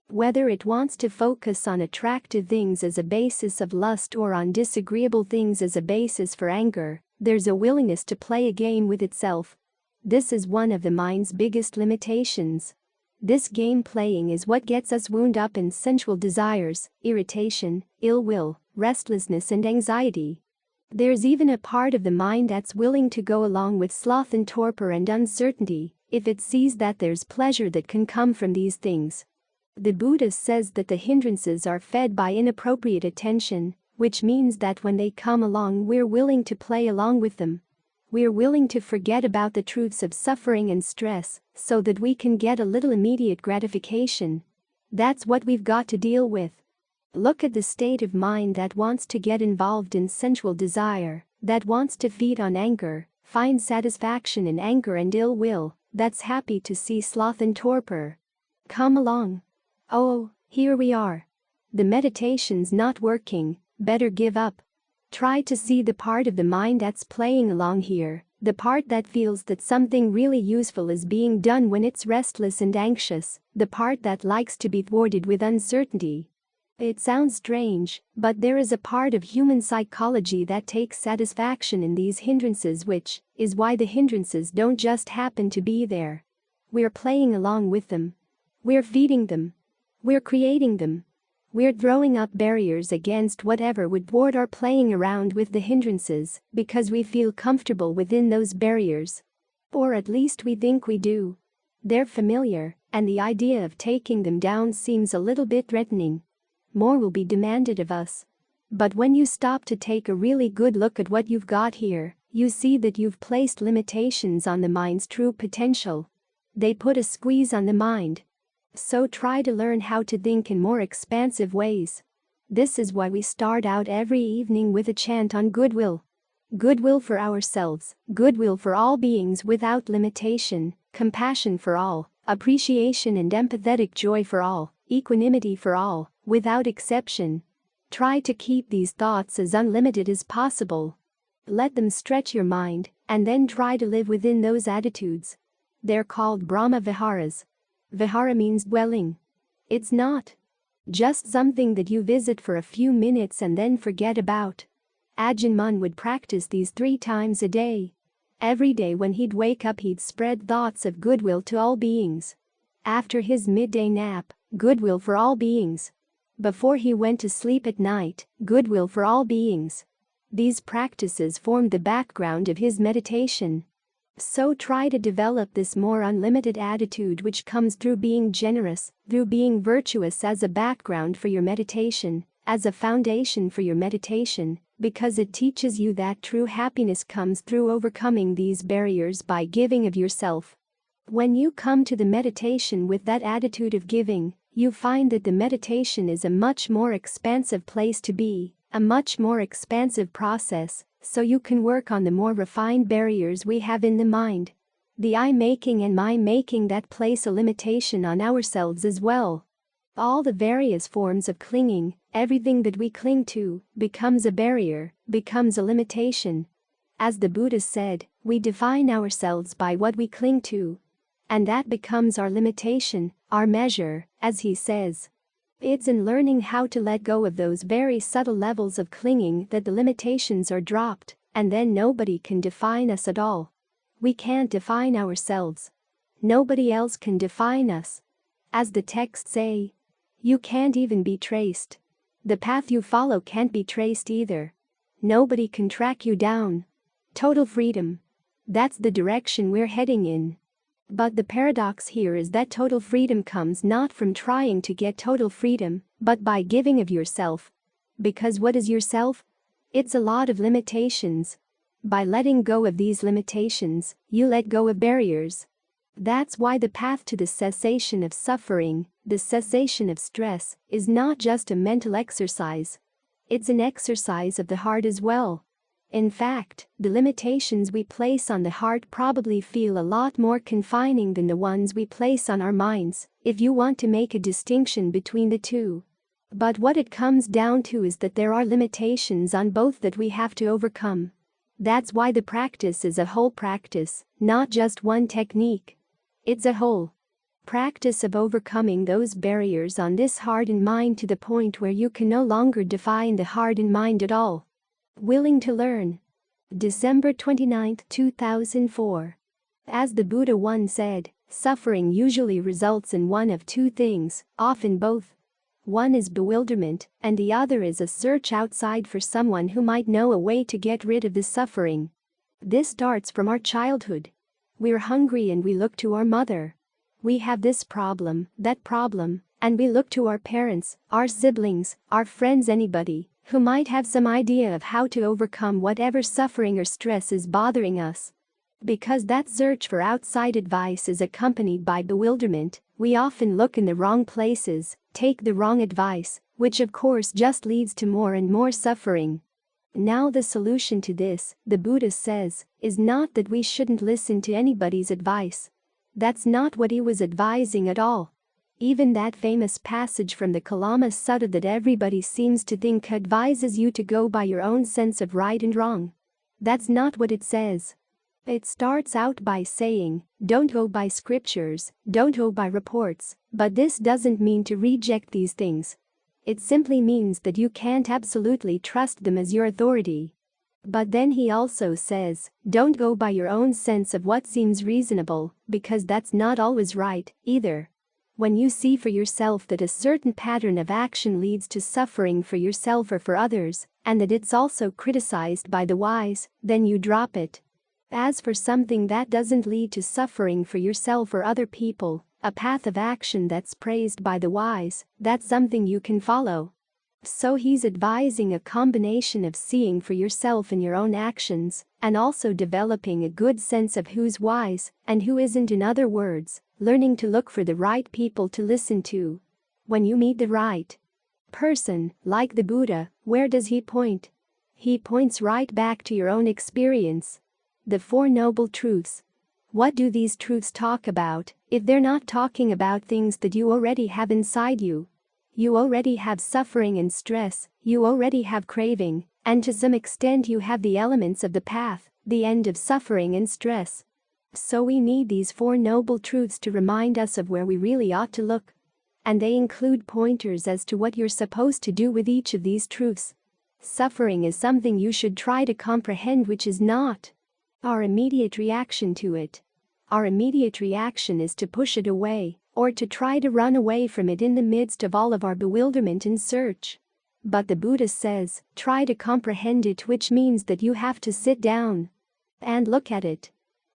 Whether it wants to focus on attractive things as a basis of lust or on disagreeable things as a basis for anger, there's a willingness to play a game with itself. This is one of the mind's biggest limitations. This game playing is what gets us wound up in sensual desires, irritation, ill will, restlessness and anxiety. There's even a part of the mind that's willing to go along with sloth and torpor and uncertainty, if it sees that there's pleasure that can come from these things. The Buddha says that the hindrances are fed by inappropriate attention, which means that when they come along we're willing to play along with them. We're willing to forget about the truths of suffering and stress, so that we can get a little immediate gratification. That's what we've got to deal with. Look at the state of mind that wants to get involved in sensual desire, that wants to feed on anger, find satisfaction in anger and ill will, that's happy to see sloth and torpor. Come along. Oh, here we are. The meditation's not working, better give up. Try to see the part of the mind that's playing along here, the part that feels that something really useful is being done when it's restless and anxious, the part that likes to be thwarted with uncertainty. It sounds strange, but there is a part of human psychology that takes satisfaction in these hindrances, which is why the hindrances don't just happen to be there. We're playing along with them. We're feeding them. We're creating them. We're throwing up barriers against whatever would thwart our playing around with the hindrances because we feel comfortable within those barriers. Or at least we think we do. They're familiar, and the idea of taking them down seems a little bit threatening. More will be demanded of us. But when you stop to take a really good look at what you've got here, you see that you've placed limitations on the mind's true potential. They put a squeeze on the mind. So try to learn how to think in more expansive ways. This is why we start out every evening with a chant on goodwill. Goodwill for ourselves, goodwill for all beings without limitation, compassion for all, appreciation and empathetic joy for all, equanimity for all, without exception. Try to keep these thoughts as unlimited as possible. Let them stretch your mind, and then try to live within those attitudes. They're called Brahma Viharas. Vihara means dwelling. It's not just something that you visit for a few minutes and then forget about. Ajahn Mun would practice these 3 times a day. Every day when he'd wake up, he'd spread thoughts of goodwill to all beings. After his midday nap, goodwill for all beings. Before he went to sleep at night, goodwill for all beings. These practices formed the background of his meditation. So try to develop this more unlimited attitude which comes through being generous, through being virtuous as a background for your meditation, as a foundation for your meditation, because it teaches you that true happiness comes through overcoming these barriers by giving of yourself. When you come to the meditation with that attitude of giving, you find that the meditation is a much more expansive place to be, a much more expansive process, so you can work on the more refined barriers we have in the mind. The I-making and my-making that place a limitation on ourselves as well. All the various forms of clinging, everything that we cling to, becomes a barrier, becomes a limitation. As the Buddha said, we define ourselves by what we cling to. And that becomes our limitation, our measure, as he says. It's in learning how to let go of those very subtle levels of clinging that the limitations are dropped, and then nobody can define us at all. We can't define ourselves. Nobody else can define us. As the texts say, you can't even be traced. The path you follow can't be traced either. Nobody can track you down. Total freedom. That's the direction we're heading in. But the paradox here is that total freedom comes not from trying to get total freedom, but by giving of yourself. Because what is yourself? It's a lot of limitations. By letting go of these limitations, you let go of barriers. That's why the path to the cessation of suffering, the cessation of stress, is not just a mental exercise. It's an exercise of the heart as well. In fact, the limitations we place on the heart probably feel a lot more confining than the ones we place on our minds, if you want to make a distinction between the two. But what it comes down to is that there are limitations on both that we have to overcome. That's why the practice is a whole practice, not just one technique. It's a whole practice of overcoming those barriers on this heart and mind to the point where you can no longer define the heart and mind at all. Willing to learn. December 29, 2004. As the Buddha once said, suffering usually results in one of 2 things, often both. One is bewilderment, and the other is a search outside for someone who might know a way to get rid of the suffering. This starts from our childhood. We're hungry and we look to our mother. We have this problem, that problem, and we look to our parents, our siblings, our friends, anybody who might have some idea of how to overcome whatever suffering or stress is bothering us. Because that search for outside advice is accompanied by bewilderment, we often look in the wrong places, take the wrong advice, which of course just leads to more and more suffering. Now the solution to this, the Buddha says, is not that we shouldn't listen to anybody's advice. That's not what he was advising at all. Even that famous passage from the Kalama Sutta that everybody seems to think advises you to go by your own sense of right and wrong. That's not what it says. It starts out by saying, don't go by scriptures, don't go by reports, but this doesn't mean to reject these things. It simply means that you can't absolutely trust them as your authority. But then he also says, don't go by your own sense of what seems reasonable, because that's not always right, either. When you see for yourself that a certain pattern of action leads to suffering for yourself or for others, and that it's also criticized by the wise, then you drop it. As for something that doesn't lead to suffering for yourself or other people, a path of action that's praised by the wise, that's something you can follow. So he's advising a combination of seeing for yourself in your own actions, and also developing a good sense of who's wise and who isn't. In other words, learning to look for the right people to listen to. When you meet the right person, like the Buddha, where does he point? He points right back to your own experience. The Four Noble Truths. What do these truths talk about, if they're not talking about things that you already have inside you? You already have suffering and stress, you already have craving, and to some extent you have the elements of the path, the end of suffering and stress. So we need these Four Noble Truths to remind us of where we really ought to look. And they include pointers as to what you're supposed to do with each of these truths. Suffering is something you should try to comprehend, which is not our immediate reaction to it. Our immediate reaction is to push it away, or to try to run away from it in the midst of all of our bewilderment and search. But the Buddha says, try to comprehend it, which means that you have to sit down and look at it.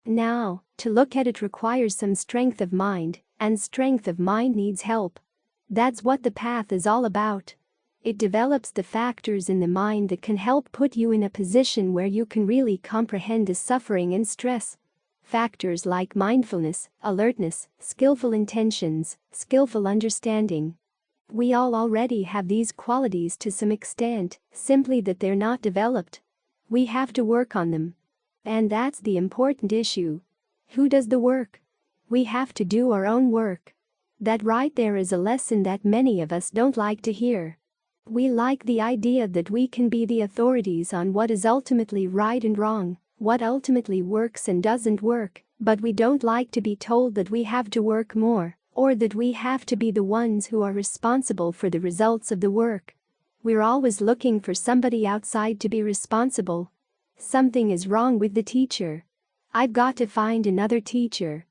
Now, to look at it requires some strength of mind, and strength of mind needs help. That's what the path is all about. It develops the factors in the mind that can help put you in a position where you can really comprehend the suffering and stress. Factors like mindfulness, alertness, skillful intentions, skillful understanding. We all already have these qualities to some extent, simply that they're not developed. We have to work on them. And that's the important issue. Who does the work? We have to do our own work. That right there is a lesson that many of us don't like to hear. We like the idea that we can be the authorities on what is ultimately right and wrong, what ultimately works and doesn't work, but we don't like to be told that we have to work more, or that we have to be the ones who are responsible for the results of the work. We're always looking for somebody outside to be responsible. Something is wrong with the teacher. I've got to find another teacher.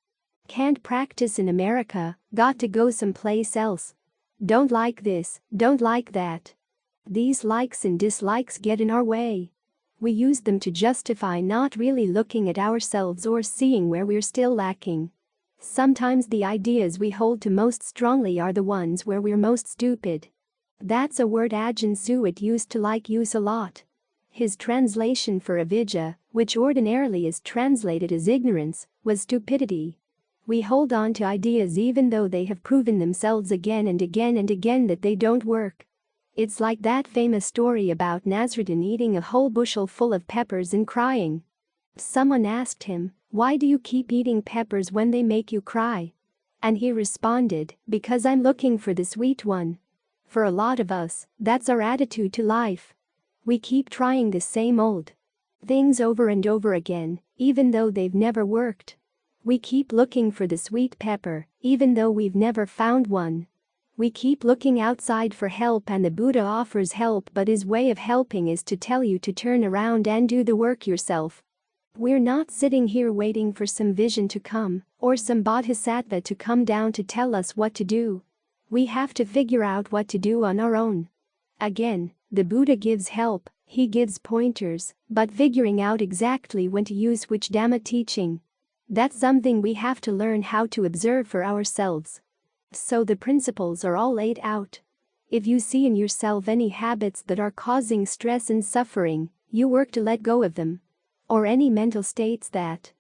Can't practice in America, got to go someplace else. Don't like this, don't like that. These likes and dislikes get in our way. We use them to justify not really looking at ourselves or seeing where we're still lacking. Sometimes the ideas we hold to most strongly are the ones where we're most stupid. That's a word Ajahn Suwat used to use a lot. His translation for avidya, which ordinarily is translated as ignorance, was stupidity. We hold on to ideas even though they have proven themselves again and again and again that they don't work. It's like that famous story about Nasruddin eating a whole bushel full of peppers and crying. Someone asked him, "Why do you keep eating peppers when they make you cry?" And he responded, "Because I'm looking for the sweet one." For a lot of us, that's our attitude to life. We keep trying the same old things over and over again, even though they've never worked. We keep looking for the sweet pepper, even though we've never found one. We keep looking outside for help, and the Buddha offers help, but his way of helping is to tell you to turn around and do the work yourself. We're not sitting here waiting for some vision to come, or some bodhisattva to come down to tell us what to do. We have to figure out what to do on our own. Again, the Buddha gives help, he gives pointers, but figuring out exactly when to use which Dhamma teaching, that's something we have to learn how to observe for ourselves. So the principles are all laid out. If you see in yourself any habits that are causing stress and suffering, you work to let go of them. Or any mental states that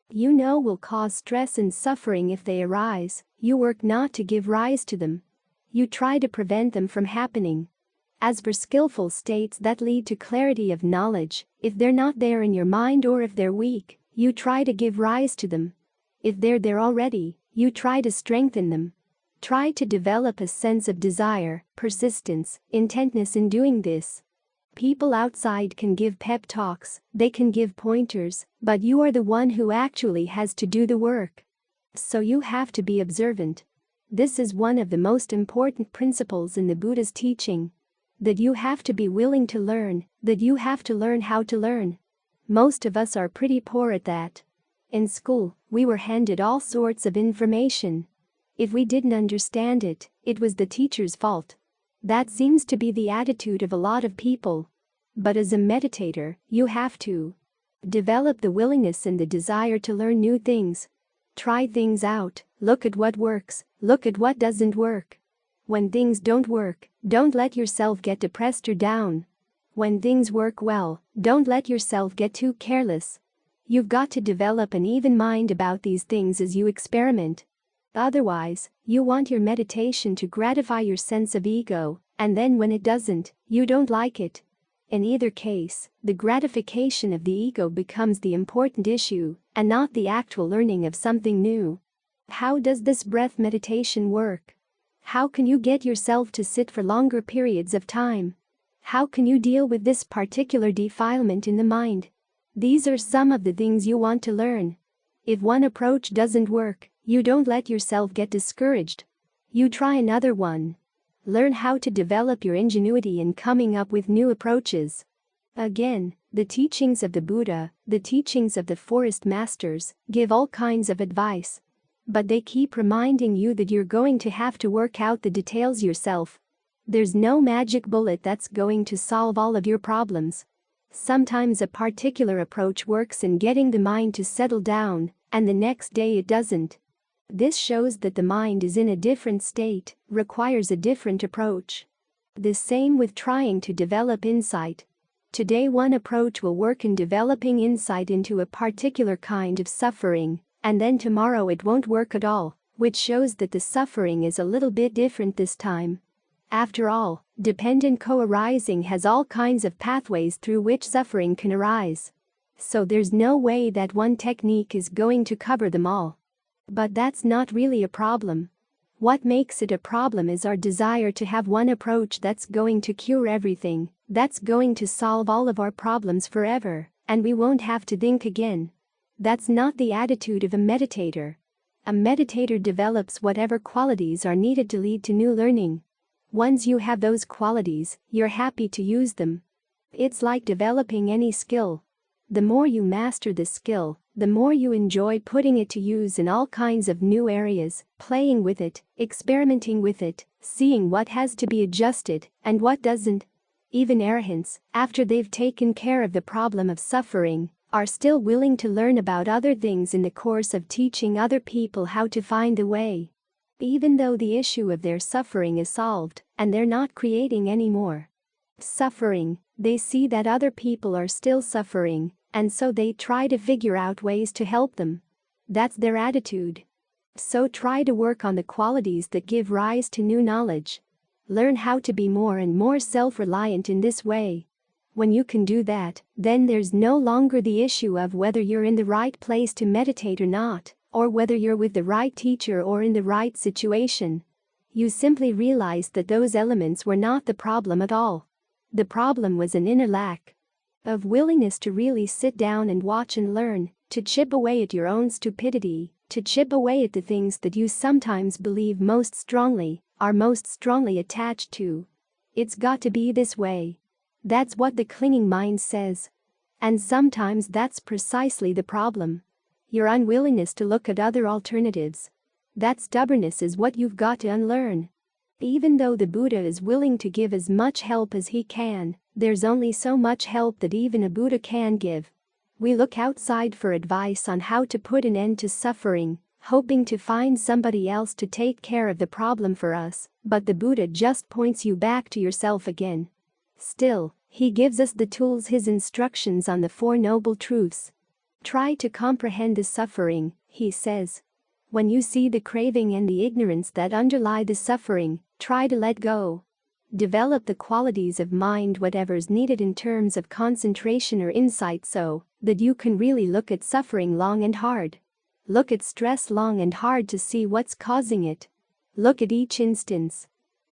you know will cause stress and suffering if they arise, you work not to give rise to them. You try to prevent them from happening. As for skillful states that lead to clarity of knowledge, if they're not there in your mind or if they're weak, you try to give rise to them. If they're there already, you try to strengthen them. Try to develop a sense of desire, persistence, intentness in doing this. People outside can give pep talks, they can give pointers, but you are the one who actually has to do the work. So you have to be observant. This is one of the most important principles in the Buddha's teaching. That you have to be willing to learn, that you have to learn how to learn. Most of us are pretty poor at that. In school, we were handed all sorts of information. If we didn't understand it, it was the teacher's fault. That seems to be the attitude of a lot of people. But as a meditator, you have to develop the willingness and the desire to learn new things. Try things out, look at what works, look at what doesn't work. When things don't work, don't let yourself get depressed or down. When things work well, don't let yourself get too careless. You've got to develop an even mind about these things as you experiment. Otherwise, you want your meditation to gratify your sense of ego, and then when it doesn't, you don't like it. In either case, the gratification of the ego becomes the important issue, and not the actual learning of something new. How does this breath meditation work? How can you get yourself to sit for longer periods of time? How can you deal with this particular defilement in the mind? These are some of the things you want to learn. If one approach doesn't work, you don't let yourself get discouraged. You try another one. Learn how to develop your ingenuity in coming up with new approaches. Again, the teachings of the Buddha, the teachings of the forest masters, give all kinds of advice. But they keep reminding you that you're going to have to work out the details yourself. There's no magic bullet that's going to solve all of your problems. Sometimes a particular approach works in getting the mind to settle down, and the next day it doesn't. This shows that the mind is in a different state, requires a different approach. The same with trying to develop insight. Today one approach will work in developing insight into a particular kind of suffering, and then tomorrow it won't work at all, which shows that the suffering is a little bit different this time. After all, dependent co-arising has all kinds of pathways through which suffering can arise. So there's no way that one technique is going to cover them all. But that's not really a problem. What makes it a problem is our desire to have one approach that's going to cure everything, that's going to solve all of our problems forever, and we won't have to think again. That's not the attitude of a meditator. A meditator develops whatever qualities are needed to lead to new learning. Once you have those qualities, you're happy to use them. It's like developing any skill. The more you master the skill, the more you enjoy putting it to use in all kinds of new areas, playing with it, experimenting with it, seeing what has to be adjusted and what doesn't. Even arahants, after they've taken care of the problem of suffering, are still willing to learn about other things in the course of teaching other people how to find the way. Even though the issue of their suffering is solved, and they're not creating any more suffering, they see that other people are still suffering, and so they try to figure out ways to help them. That's their attitude. So try to work on the qualities that give rise to new knowledge. Learn how to be more and more self-reliant in this way. When you can do that, then there's no longer the issue of whether you're in the right place to meditate or not, or whether you're with the right teacher or in the right situation. You simply realize that those elements were not the problem at all. The problem was an inner lack of willingness to really sit down and watch and learn, to chip away at your own stupidity, to chip away at the things that you sometimes believe most strongly, are most strongly attached to. It's got to be this way. That's what the clinging mind says. And sometimes that's precisely the problem. Your unwillingness to look at other alternatives. That stubbornness is what you've got to unlearn. Even though the Buddha is willing to give as much help as he can, there's only so much help that even a Buddha can give. We look outside for advice on how to put an end to suffering, hoping to find somebody else to take care of the problem for us, but the Buddha just points you back to yourself again. Still, he gives us the tools, his instructions on the Four Noble Truths. Try to comprehend the suffering, he says. When you see the craving and the ignorance that underlie the suffering, try to let go. Develop the qualities of mind, whatever's needed in terms of concentration or insight, so that you can really look at suffering long and hard. Look at stress long and hard to see what's causing it. Look at each instance.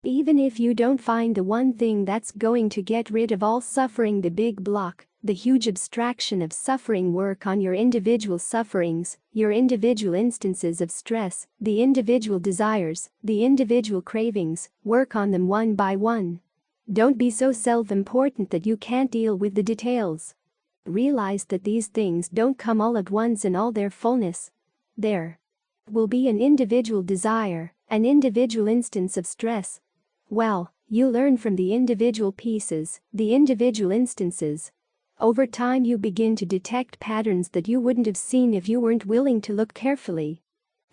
Even if you don't find the one thing that's going to get rid of all suffering, the big block, the huge abstraction of suffering, work on your individual sufferings, your individual instances of stress, the individual desires, the individual cravings, work on them one by one. Don't be so self-important that you can't deal with the details. Realize that these things don't come all at once in all their fullness. There will be an individual desire, an individual instance of stress. Well, you learn from the individual pieces, the individual instances. Over time you begin to detect patterns that you wouldn't have seen if you weren't willing to look carefully.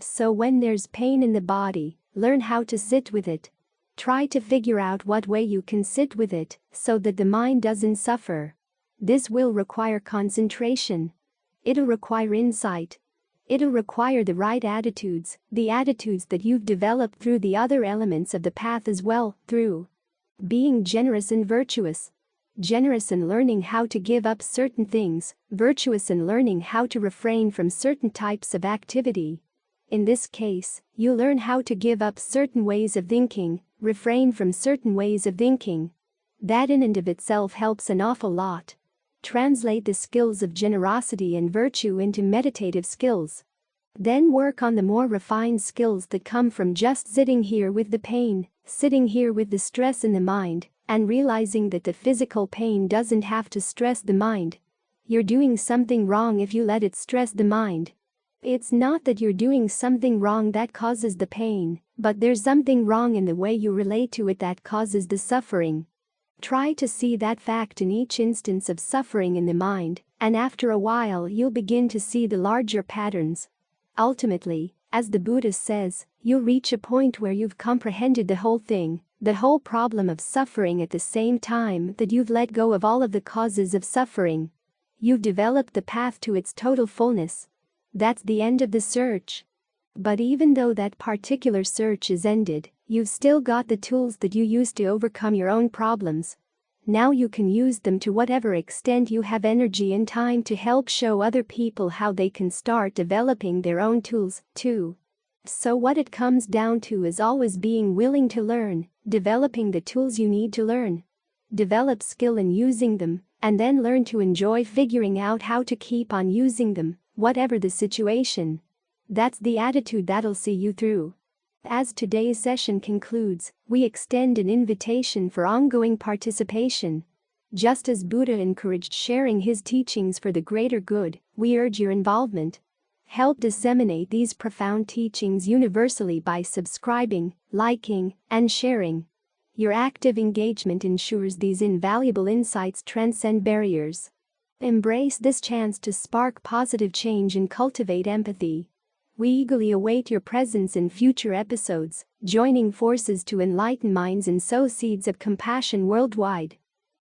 So when there's pain in the body, learn how to sit with it. Try to figure out what way you can sit with it so that the mind doesn't suffer. This will require concentration. It'll require insight. It'll require the right attitudes, the attitudes that you've developed through the other elements of the path as well, through being generous and virtuous. Generous in learning how to give up certain things, virtuous in learning how to refrain from certain types of activity. In this case, you learn how to give up certain ways of thinking, refrain from certain ways of thinking. That in and of itself helps an awful lot. Translate the skills of generosity and virtue into meditative skills. Then work on the more refined skills that come from just sitting here with the pain, sitting here with the stress in the mind, and realizing that the physical pain doesn't have to stress the mind. You're doing something wrong if you let it stress the mind. It's not that you're doing something wrong that causes the pain, but there's something wrong in the way you relate to it that causes the suffering. Try to see that fact in each instance of suffering in the mind, and after a while you'll begin to see the larger patterns. Ultimately, as the Buddha says, you'll reach a point where you've comprehended the whole thing, the whole problem of suffering at the same time that you've let go of all of the causes of suffering. You've developed the path to its total fullness. That's the end of the search. But even though that particular search is ended, you've still got the tools that you used to overcome your own problems. Now you can use them to whatever extent you have energy and time to help show other people how they can start developing their own tools, too. So what it comes down to is always being willing to learn, developing the tools you need to learn. Develop skill in using them, and then learn to enjoy figuring out how to keep on using them, whatever the situation. That's the attitude that'll see you through. As today's session concludes, we extend an invitation for ongoing participation. Just as Buddha encouraged sharing his teachings for the greater good, we urge your involvement. Help disseminate these profound teachings universally by subscribing, liking, and sharing. Your active engagement ensures these invaluable insights transcend barriers. Embrace this chance to spark positive change and cultivate empathy. We eagerly await your presence in future episodes, joining forces to enlighten minds and sow seeds of compassion worldwide.